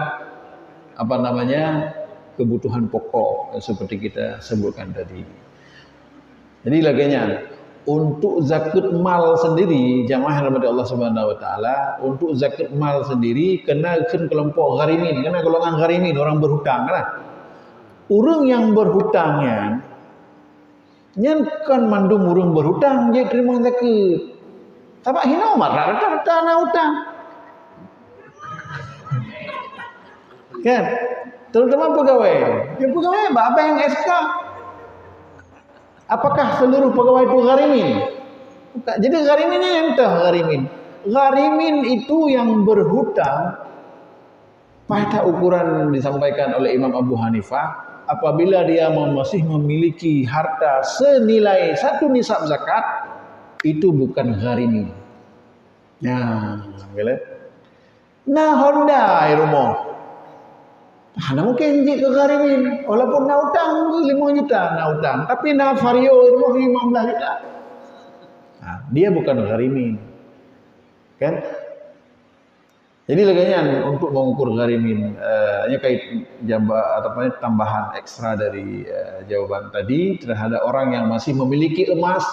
kebutuhan pokok seperti kita sebutkan tadi. Jadi laginya untuk zakat mal sendiri, jamaah yang dirahmati Allah Subhanahu wa taala, untuk zakat mal sendiri kena kelompok gharimin, kena golongan gharimin, orang berhutang kan. Orang yang berhutangnya nyankan mandum orang berhutang dia terima zakat. Sebab hina umat rata-rata nak hutang. Kan? Terutama pegawai. Yang pegawai apa yang SK? Apakah seluruh pegawai itu gharimin? Bukan. Jadi ghariminnya yang entah gharimin. Gharimin itu yang berhutang pada ukuran disampaikan oleh Imam Abu Hanifah apabila dia masih memiliki harta senilai 1 nisab zakat, itu bukan gharimin. Nah, Honda rumah. Nah, mungkin ke gharimin, walaupun nak hutang 5 juta nak hutang, tapi nak Vario rumah 15 juta. Nah, dia bukan gharimin. Kan? Jadi laganya untuk mengukur gharimin, hanya kait tambahan ekstra dari jawaban tadi terhadap orang yang masih memiliki emas,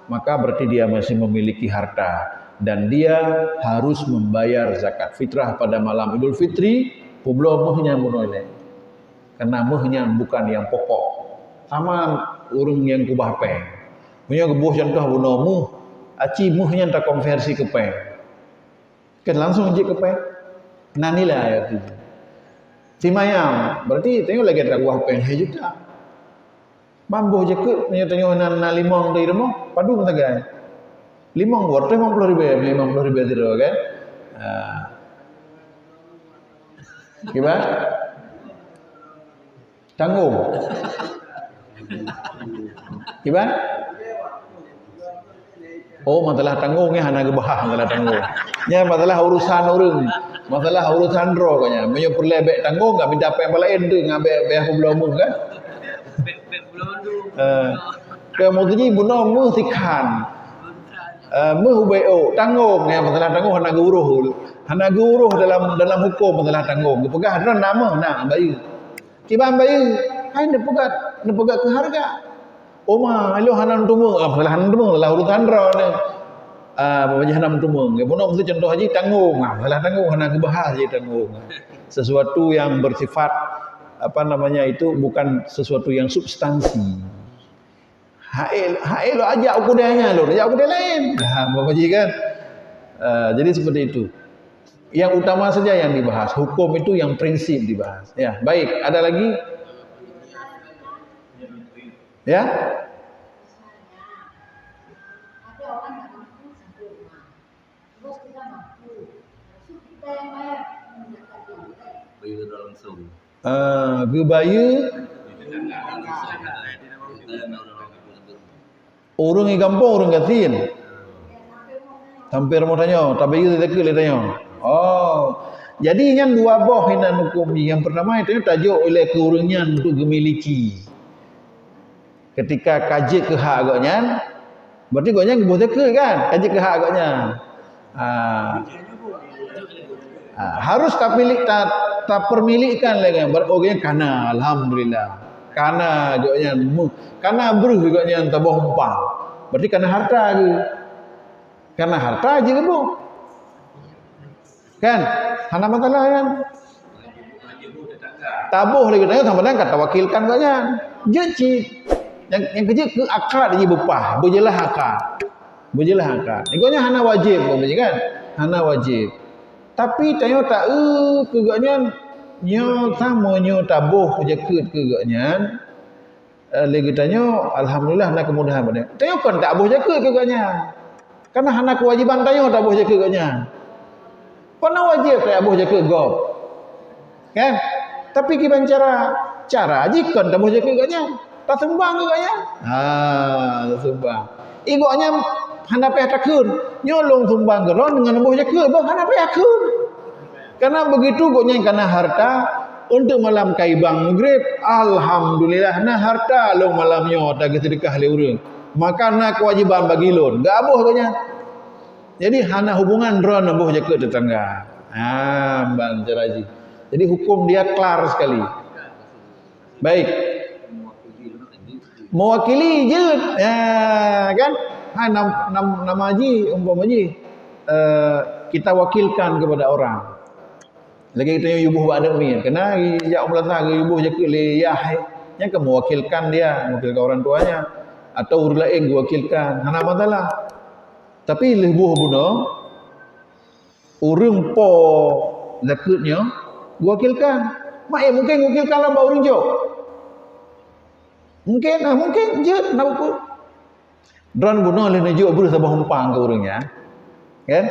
maka berarti dia masih memiliki harta dan dia harus membayar zakat fitrah pada malam Idul Fitri. Pulau muhnya munoleh, karena muhnya bukan yang pokok. Sama urung yang kubah peng, punya kebuh contoh bunuh muh, aci muhnya tak konversi ke peng, kan langsung je ke peng. Nah nilai ayat itu. Si mayam, berarti tengok lagi tak kubah peng juta. Mambuh je ke, punya tengok na limong dari rumah, padu tagai. Limang wortel 50.000 tidak kan? Gimana? Tanggung. Gimana? Oh, masalah tanggung ya hana gebah masalah tanggung. Nya masalah urusan orang, masalah urusan ro kanya. Menyo perlebek tanggung enggak minta apa yang lain tu ngabe beh belum kan? Ke motuji buno mu tikan. Mu bayo tanggung ya masalah tanggung hana guruh. Hana guruh dalam hukum masalah tanggung. Pegah ada nama nah bayu. Kiban bayu, hai nepegak ke harga. Oma ilo hanam tumung masalah hanam tumung lah urusan ro ni. Pemajah hanam tumung. Ya buno mesti contoh haji tanggung. Masalah tanggung hana gebahas je tanggung. Sesuatu yang bersifat apa namanya itu bukan sesuatu yang substansi. Hae lo ajak aku dia lo, ajak aku dia lain. Pemajah kan. Jadi seperti itu. Yang utama saja yang dibahas. Hukum itu yang prinsip dibahas. Ya, baik. Ada lagi? Ya? Ada orang yang mampu sampai rumah, terus kita mampu, terus kita yang bayar menggunakan uang. Bayar langsung. Gebaya orang di kampung orang katin. Hampir mau tanya, tapi itu tak boleh tanya. Oh, jadi yang dua boh hinan hukum ni. Yang pertama itu tajuk oleh keurungan untuk gemiliki. Ketika kaji ke hak agaknya, berarti agaknya boleh ke kan? Kaji ke hak agaknya. Harus tak permilikkan lagi. Berarti kana alhamdulillah. Kana agaknya kana beruh agaknya tabah umpang. Berarti kana harta ke. Kana harta aja ke bu. Kan? Hana masalah kan? Tabuh lagi tanya sama dengan kata wakilkan agaknya. Jecit. Yang kerja ke akad dia bepah, berjelah akad. Berjelah akad. Igaknya hana wajib kan? Hana wajib. Tapi tanya tak kegaknya nyo sama nyo tabuh jakut kegaknya. Lagi tanya alhamdulillah nak kemudahan pada. Tanya kan tak tabuh jakut kegaknya. Karena hana kewajiban tanya tabuh jakut kegaknya. Pana wajib tak tabuh jakut gop. Kan? Tapi kiban cara jikon tabuh jakut kegaknya. Tak sumbang ke kaya? Tak sumbang. Igaknya hana payah takun. Nyolong sumbang ke ron dengan nembuh jaka. Bah hana payah takun. Karena begitu goknya karena harta untuk malam kaibang maghrib. Alhamdulillah nah harta long malamnya tak sedekah le urang. Maka nak kewajiban bagi lon. Gabuh goknya. Jadi hana hubungan ron nembuh jaka tetangga. Mbak Jaraji. Jadi hukum dia klar sekali. Baik. Mewakili je kan nama haji umpama haji kita wakilkan kepada orang lagi kita yubuh ba'da min kena ya umlah ke yubuh je ke liyah yang ke mewakilkan dia mewakilkan orang tuanya atau urus lain diwakilkan hana masalah tapi lebuh buno urang po zakatnya wakilkan mak mungkin wakilkan lah urang jo. Mungkin je nak apa? Dran bunuh oleh najuk berusaha bahumpang ke orangnya. Kan?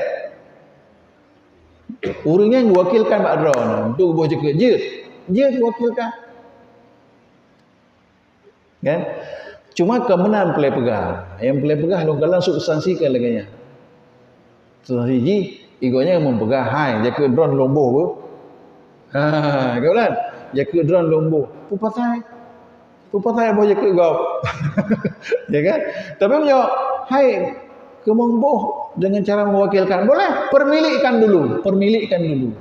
Orangnya yang wakilkan Pak Dran untuk buah cekut. Je wakilkan. Kan? Cuma kemenangan pelai pegah. Yang pelai pegah long-kalang substansikan lagi nya. Substansi iganya yang mempegah hai cekut Dran lomboh bu. Kau kan? Cekut Dran lomboh. Pupatai boleh ke gop. Ya kan? Tapi punya hai kemampuh dengan cara mewakilkan boleh permilikkan dulu.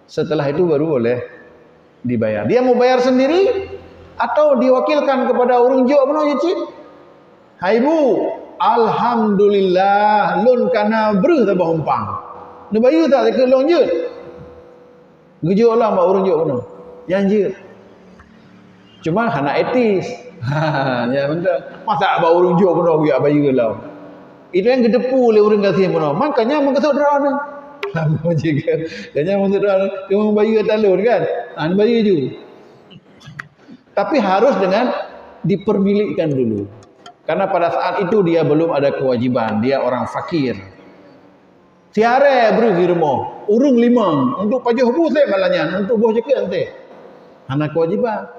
Setelah itu baru boleh dibayar. Dia mau bayar sendiri atau diwakilkan kepada orang jo benar je cip. Hai bu, alhamdulillah lun kana beruh tabah umpang. Nu bayu tak ke lon je. Gejo lah mak orang jo benar. Yang je. Cuma hana etis. Ya betul. Masa abang urung jo pun dia bayu lah. Itu yang gedepu oleh orang kasih pun. Makanya mengesut drone. Lama juga. Jangan mengesut drone. Cuma bayu talur kan. Bayu je. Tapi harus dengan dipermilikkan dulu. Karena pada saat itu dia belum ada kewajiban, dia orang fakir. Tiare berhirmo, urung limang untuk pajuh busek malahnya, untuk buah cekik nanti. Hana kewajiban.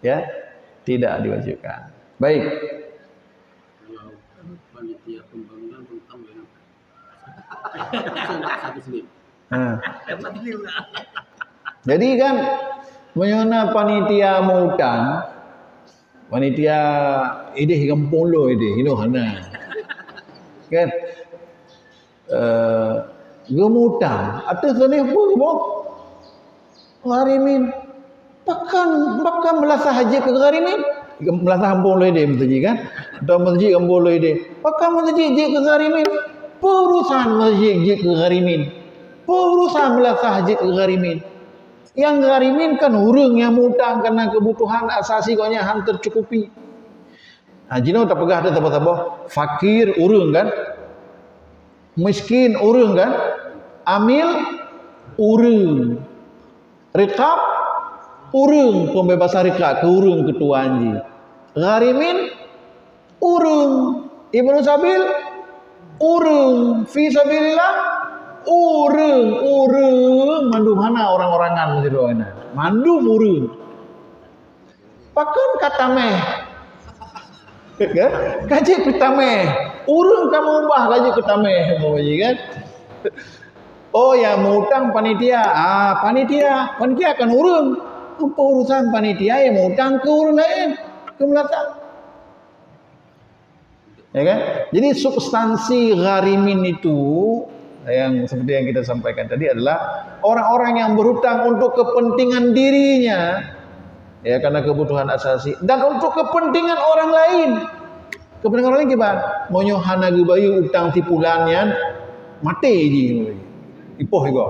Ya, tidak diwajibkan. Baik. Kalau panitia pembangunan tentang dengan satu sini. Nah. Jadi kan menyona panitia mau utang, panitia ini kampung lo ini, ini hana. Kan? Gemutang atau seni apa? Gharimin. Pakan melasah haji ke gharimin. Melasah kampung lo ini masjid kan? Atau masjid kampung lo ini. Pakan masjid ke gharimin. Perusahaan masjid ke gharimin. Perusahaan melasah haji ke gharimin. Yang gharimin kan urang yang mutang karena kebutuhan asasi konya han tercukupi. Jino tak pegah ada apa-apa. Fakir urang kan? Miskin urang kan? Amil urang. Riqab urang, pembebasan riqab ke urang ketua anji. Gharimin urang. Ibnu Sabil urang. Fi sabilillah urang mandu mana orang-orangan mesti doana. Mandu urang. Pakan kata meh. Kan? Gaji kita meh. Urang kamu ubah gaji kita meh kan? Oh ya mau utang panitia. Panitia kan urang. Apa urusan panitia yang mau utang ke urang lain? Ke melata. Ya kan? Jadi substansi gharimin itu yang seperti yang kita sampaikan tadi adalah orang-orang yang berhutang untuk kepentingan dirinya, ya karena kebutuhan asasi dan untuk kepentingan orang lain. Kepentingan orang lain gimana? Monyo hana gebayu utang tipulannya mati ji. Ipoh igo.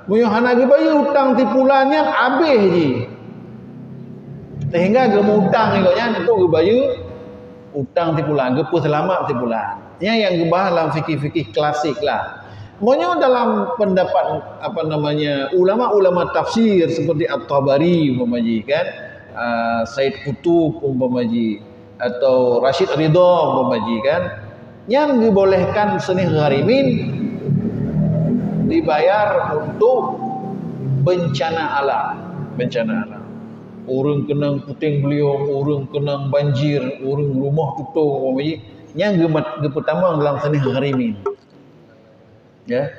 Monyo hana gebayu utang tipulannya abeh ji. Sehingga gemutang igonya itu gebayu utang tipulan, gepu selamat tipulan. Yang dibahas dalam fikih-fikih klasik lah. Monyo dalam pendapat ulama-ulama tafsir seperti At-Tabari umpamaji kan, Said Qutub umpamaji atau Rashid Ridha umpamaji kan, yang dibolehkan seni gharimin dibayar untuk bencana alam. Urang kenang puting beliung, urang kenang banjir, urang rumah tutup umpamaji. Yang pertama dalam seni gharimin. Ya.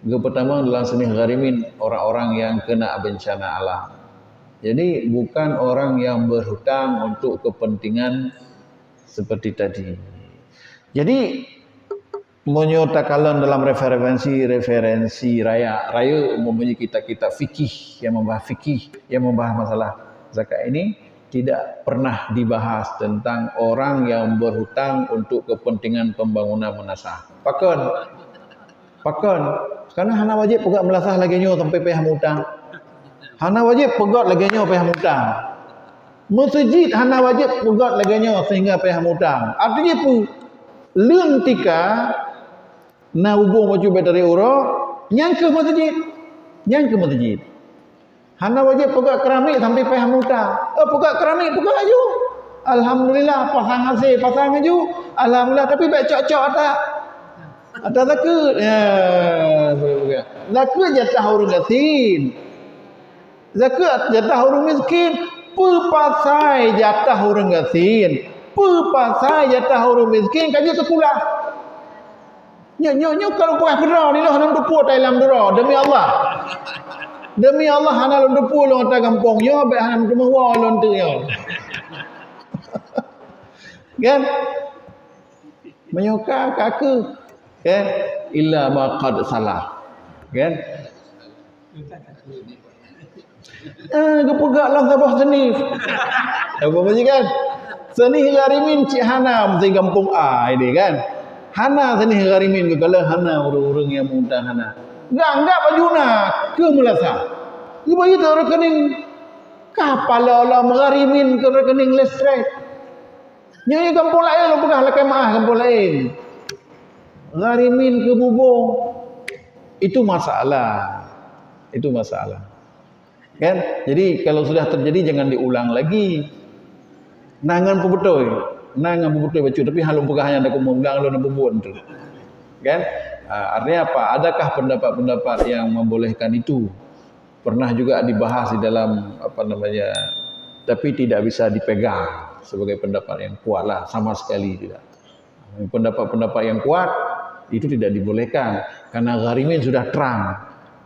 Pertama dalam seni gharimin orang-orang yang kena bencana alam. Jadi bukan orang yang berhutang untuk kepentingan seperti tadi. Jadi menyatakan dalam referensi raya umumnya kita fikih yang membahas masalah zakat ini tidak pernah dibahas tentang orang yang berhutang untuk kepentingan pembangunan menasah. Pakon. Karena hana wajib pegat melasah lagi nyo sampai pihak hutang. Hana wajib pegat lagi nyo pihak hutang. Masjid hana wajib pegat lagi nyo sehingga pihak hutang. Artinya pu leung tika na ubung baju bateri uro nyang ke masjid. Hana wajib pegat keramik sampai payah muta. Pegat keramik, pegat aju. Alhamdulillah pasang aju. Alhamdulillah tapi baik cok-cok ada takut. Zakat jatah orang yatim. Zakat jatah orang miskin. Pepasai jatah orang yatim. Pepasai jatah orang miskin kaji terkulah. Nyo kalau puas berah ni lah hendak dupur Thailand berah demi Allah. Demi Allah hana lon depu lon ta kampung yo be han cuma wa lon tu yo. Kan? Menyuka kaku. Kan? Illa ma qad salah. Kan? Gepegaklah sabah seni. Apa macam kan? Seni gharimin cik hana mesti kampung A ini kan. Hana seni gharimin kalau hana urang-urang yang muntah hana. Enggak bajuna ke melasa. Dia bagi tahu rekening kapal Allah mengharimin ke rekening listrik. Nyai kampung lain lo pegah lekai maah kampung lain. Gharimin ke bubung. Itu masalah. Kan? Jadi kalau sudah terjadi jangan diulang lagi. Nangan pebetoi. Nangan pebetoi bacu tapi halung pegahnya ada kumunggang lu nembubun tu. Kan? Artinya apa? Adakah pendapat-pendapat yang membolehkan itu? Pernah juga dibahas di dalam apa namanya, tapi tidak bisa dipegang sebagai pendapat yang kuat lah, sama sekali tidak. Pendapat-pendapat yang kuat itu tidak dibolehkan karena gharimin sudah terang.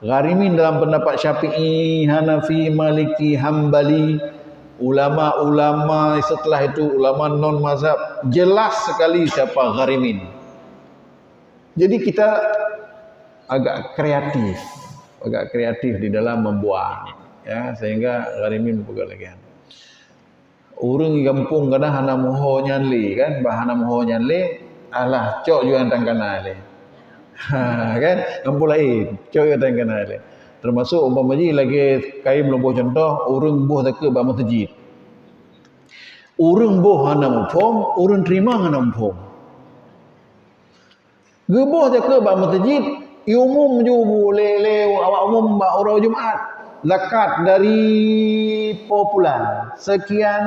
Gharimin dalam pendapat Syafi'i, Hanafi, Maliki, Hambali, ulama-ulama setelah itu ulama non mazhab jelas sekali siapa gharimin. Jadi kita agak kreatif di dalam membuang, ya, sehingga gharimin bukan lagi. Urang di kampung kadang hana moho nyanli kan, bahana moho nyanli, alah cok jual tangkana le. Kan, kampung lain, cok jual tangkana le. Termasuk umpamanya lagi kai melombo contoh, urang buh tak ke ba masjid. Urang buh hana mufhum, urang terima hana mufhum. Gebuh tak ke ba masjid, umum ju boleh awak umum ba orang Jumaat. Zakat dari popular sekian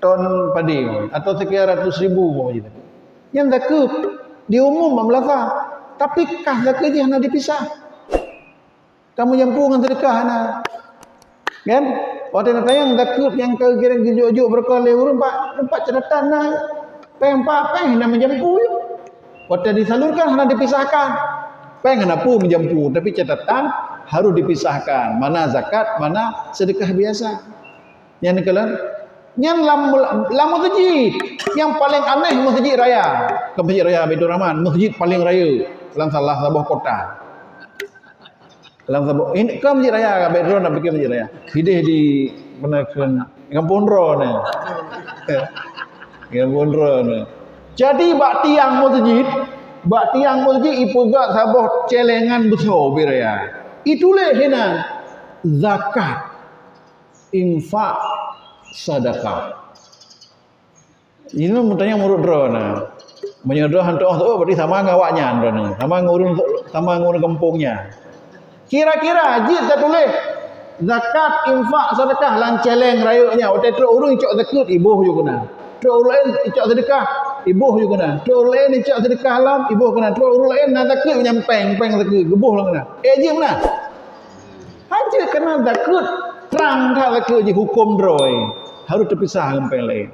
ton padi atau sekian ratus ribu gitu. Yang zakat diumum Melaka, tapi kah zakatnya hanya dipisah. Kamu jampu dengan sedekah hana. Kan? Waktu nak tayang zakat yang kira gejuk-gejuk berkali urang empat catatan nah. Peng nak menjampu je. Waktu disalurkan hanya dipisahkan. Peng hanya pun menjampu, tapi catatan harus dipisahkan. Mana zakat, mana sedekah biasa. Yang kalian, yang lam masjid, yang paling aneh masjid raya. Ke masjid raya Baitur Rahman, masjid paling raya dalam salah sebuah kota. Dalam sebuah ini ke masjid raya Baitur Rahman nak pergi masjid raya. Hidih di menakan Kampung Ro ni. Kampung Ro ni. Jadi bak tiang masjid ipugat sabah celengan besar biraya. Itulah hina zakat, infak, sedekah. Ini bertanya murid drona. Menyedah hantu oh berarti sama ngawaknya drona. Sama ngurun kampungnya. Kira-kira haji tak tulis zakat, infak, sedekah lan celeng rayunya. Waktu tu urang icok zakat ibuh juga kena. Tu urang icok sedekah ibuh juga kena. Tu urang icok sedekah lam ibuh kena. Tu urang nak zakat nyampeng zakat gebuh lah kena. Haji mana? Haji kena zakat terang dah zakat je hukum droi. Harus terpisah dengan yang lain.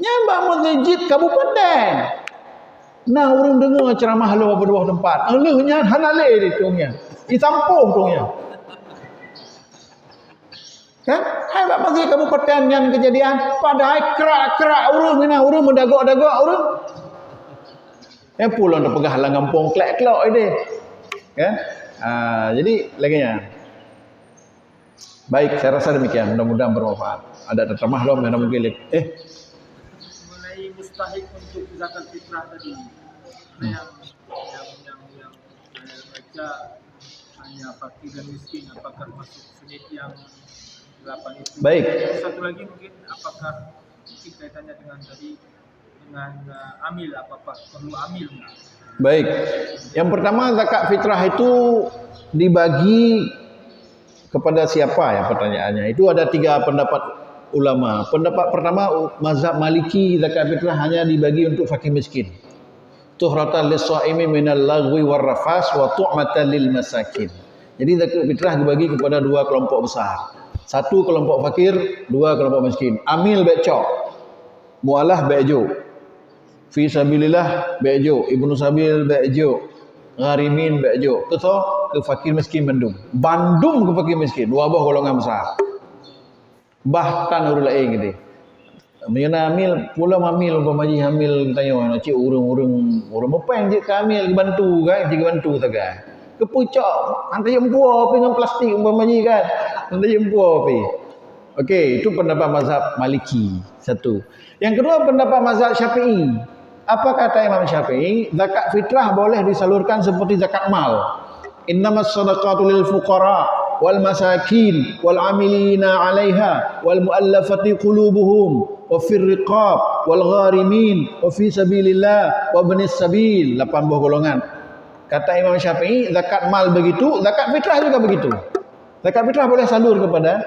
Nyambang masjid kabupaten. Nah orang dengar ceramah lu apa dua tempat. Alehnya hanale di tungnya. Di sampung tungnya. Kan? Hai bab masjid kabupaten yang kejadian padahal kerak-kerak urang ni urang mendagak-dagak urang. Pulang dah pegah lang kampung klek-klok ini. Kan? Jadi laginya. Baik, saya rasa demikian. Mudah-mudahan bermanfaat. Ada terjemah loh yang mungkin. Mengenai mustahik untuk zakat fitrah tadi, yang saya baca hanya fakir dan miskin, apakah masuk sunit yang 8 itu? Baik. Satu lagi mungkin apakah mungkin kaitannya dengan tadi dengan amil, apakah perlu amil? Baik. Yang pertama zakat fitrah itu dibagi kepada siapa ya pertanyaannya. Itu ada 3 pendapat ulama. Pendapat pertama mazhab Maliki zakat fitrah hanya dibagi untuk fakir miskin. Tuhratan lis-shaimi minal lagwi war rafas wa tu'matan lil masakin. Jadi zakat fitrah dibagi kepada 2 kelompok besar. 1 kelompok fakir, 2 kelompok miskin. Amil becok. Mualah bejo. Fi sabilillah bejo. Ibnu sabil bejo. Gharimin bejo. Ke fakir miskin Bandung. Bandung ke fakir miskin. 2 buah golongan besar. Bahkan urang lain gitu. Mengenai amil, pula amil umpamanya amil tanya nak cik urang mepeng je amil bantu kan, cik bantu saga. Kepucak hantar jempu api dengan plastik umpamanya kan. Hantar jempu api. Okey, itu pendapat mazhab Maliki. 1. Yang kedua pendapat mazhab Syafi'i. Apa kata Imam Syafi'i? Zakat fitrah boleh disalurkan seperti zakat mal. Innamas sadaqatu lil fuqara wal masakin wal amilina 'alaiha wal muallafati qulubuhum wa fir riqab wal gharimin wa fi sabilillah wa ibnis sabil. 8 buah golongan. Kata Imam Syafi'i, zakat mal begitu, zakat fitrah juga begitu. Zakat fitrah boleh salur kepada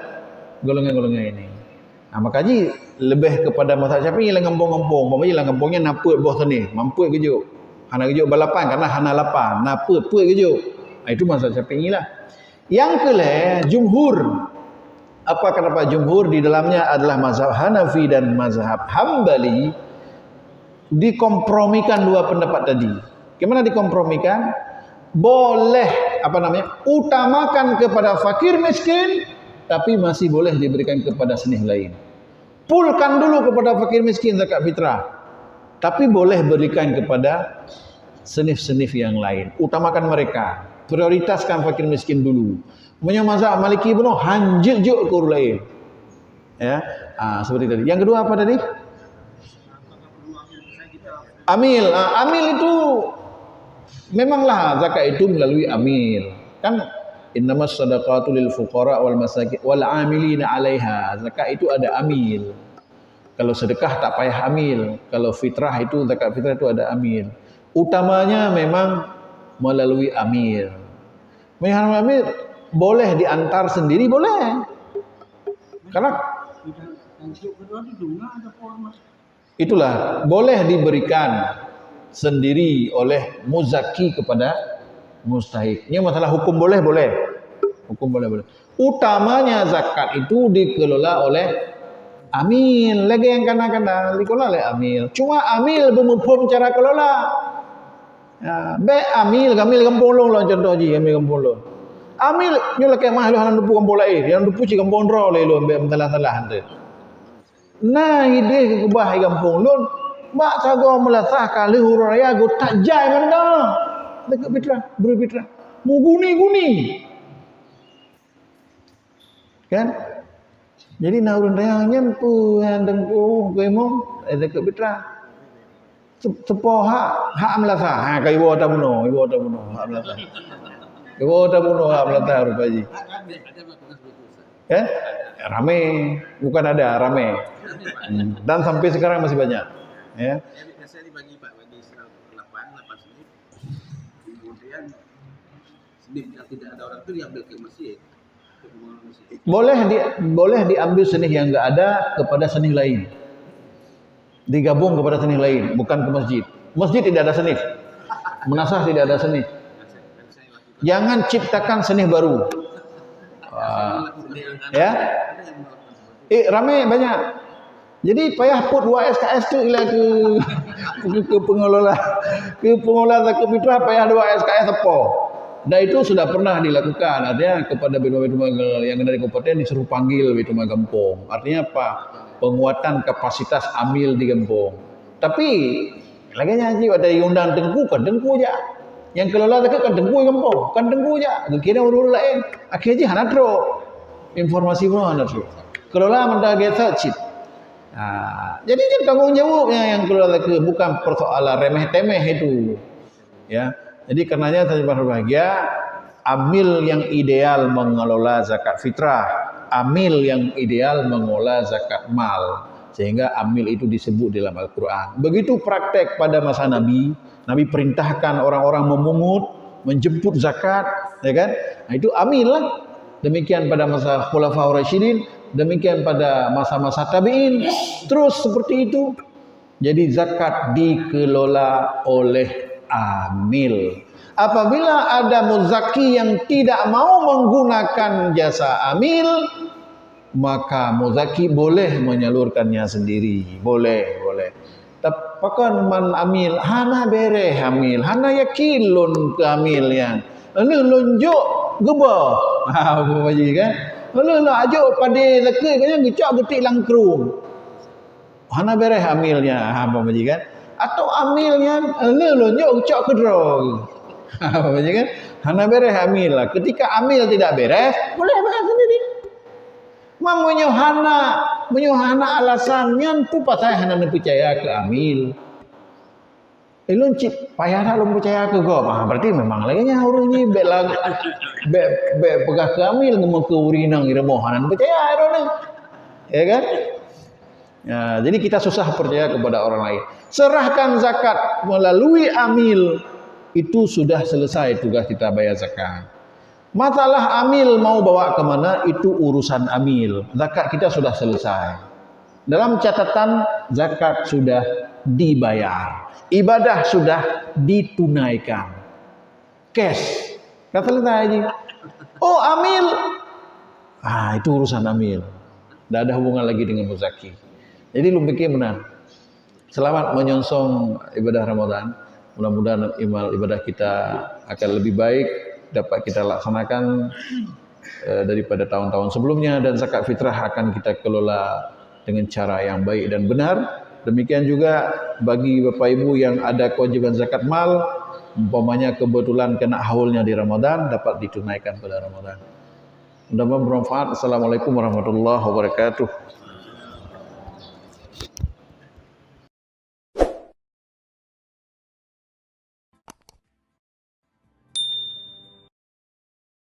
golongan-golongan ini. Makanya lebih kepada mazhab Syafi'i lah ngempung-ngempung. Umpamanya lah ngempungnya naput bawah sini, mampu kejuk. Hana kejuk balapan karena hana lapan, naput kejuk. Itu mazhab Syafi'i lah. Yang kelima, jumhur. Apa kata Pak Jumhur? Di dalamnya adalah mazhab Hanafi dan mazhab Hambali. Dikompromikan dua pendapat tadi. Gimana dikompromikan? Boleh utamakan kepada fakir miskin, tapi masih boleh diberikan kepada senih lain. Pulkan dulu kepada fakir miskin zakat fitrah, tapi boleh berikan kepada senif-senif yang lain. Utamakan mereka, prioritaskan fakir miskin dulu. Punya mazhab Maliki pun hanjut juk ke orang lain. Ya, seperti tadi. Yang kedua apa tadi? Amil. Amil itu memanglah zakat itu melalui amil. Kan innamas shadaqatu lil fuqara wal masakin wal amilina 'alaiha. Zakat itu ada amil. Kalau sedekah tak payah amil. Kalau fitrah itu zakat fitrah itu ada amil. Utamanya memang melalui amil. Melalui amil boleh diantar sendiri boleh. Karena itulah boleh diberikan sendiri oleh muzaki kepada mustahik. Ini masalah hukum boleh. Hukum boleh. Utamanya zakat itu dikelola oleh amil. Lagi yang kadang-kadang dikelola oleh amil. Cuma amil bermufhum cara kelola. Ya, amil kampung long contoh je amil kampung long. Amil nyola ke mah lu hanan dupu kampung lain. Yang dupu ci kampung ro le lu talah-talah hande. Nah, ide ke bah kampung long. Mak sago melasah kali huru raya go tak jai mana. Dekat fitrah, beri fitrah. Mu guni. Kan? Jadi naurun raya nyempu handeng ku koemo dekat fitrah. Sepo hak melasah. Kai wo ta buno, hak melasah. Kai wo ta buno hak melasah rupaji. Kan? Rame, bukan ada rame. Dan sampai sekarang masih banyak. Ya. Biasanya dibagi Pak, bagi 8 senif. Kemudian senif yang tidak ada orang itu diambil ke masjid. Boleh diambil senih yang enggak ada kepada senih lain. Digabung kepada senih lain, bukan ke masjid. Masjid tidak ada senih. Menasah tidak ada senih. Jangan ciptakan senih baru. Ya. Ramai banyak. Jadi payah put 2 SKS tu ialah ke pengelola zakat fitrah payah 2 SKS apa. Dan itu sudah pernah dilakukan. Artinya kepada betul-betul yang dari kabupaten disuruh panggil betul kampung. Artinya apa? Penguatan kapasitas amil di kampung. Tapi lagi nyanyi ada undang tengku kan tengku aja. Yang kelola zakat kan tengku kampung, kan tengku aja. Kira urus lain. Akhirnya hanatro. Informasi pun hanatro. Kelola mendapat search. Jadi tanggung jawabnya yang keluar zakat, bukan persoalan remeh-temeh itu. Ya. Jadi karenanya saya berbahagia, amil yang ideal mengelola zakat fitrah, amil yang ideal mengelola zakat mal, sehingga amil itu disebut dalam Al-Qur'an. Begitu praktek pada masa Nabi perintahkan orang-orang memungut, menjemput zakat, ya kan? Nah, itu amil lah. Demikian pada masa Khulafaur Rasyidin, demikian pada masa-masa tabi'in, terus seperti itu. Jadi zakat dikelola oleh amil. Apabila ada muzaki yang tidak mau menggunakan jasa amil, maka muzaki boleh menyalurkannya sendiri. Boleh. Tapakan man amil, hana bereh amil, hana yakilun ke amil yang. Lalu lunjuk gebah. Apa baji kan? Lalu ajuk pada zakat kanya gecak getik langkrung. Hana bereh amilnya, apa baji kan? Atau amilnya lalu lunjuk gecak kedrong. Apa baji kan? Hana bereh amil lah. Ketika amil tidak beres, boleh bayar sendiri. Mang menyohana alasannya tu pasal hana percaya ke amil. Ilun cip payah dah lu percaya ke go. Berarti memang lagi nya urang ni be pegah ke amil ngomong ke urinang ira mohanan percaya ero. Ya kan? Ya, jadi kita susah percaya kepada orang lain. Serahkan zakat melalui amil, itu sudah selesai tugas kita bayar zakat. Masalah amil mau bawa ke mana itu urusan amil. Zakat kita sudah selesai. Dalam catatan zakat sudah dibayar, ibadah sudah ditunaikan, cash. Kata Lita Haji, oh amil, itu urusan amil, tidak ada hubungan lagi dengan muzaki. Jadi lu pikir benar. Selamat menyongsong ibadah Ramadan. Mudah-mudahan ibadah kita akan lebih baik, dapat kita laksanakan daripada tahun-tahun sebelumnya, dan zakat fitrah akan kita kelola dengan cara yang baik dan benar. Demikian juga bagi Bapak Ibu yang ada kewajiban zakat mal, umpamanya kebetulan kena haulnya di Ramadan, dapat ditunaikan pada Ramadan. Mudah-mudahan bermanfaat. Assalamualaikum warahmatullahi wabarakatuh.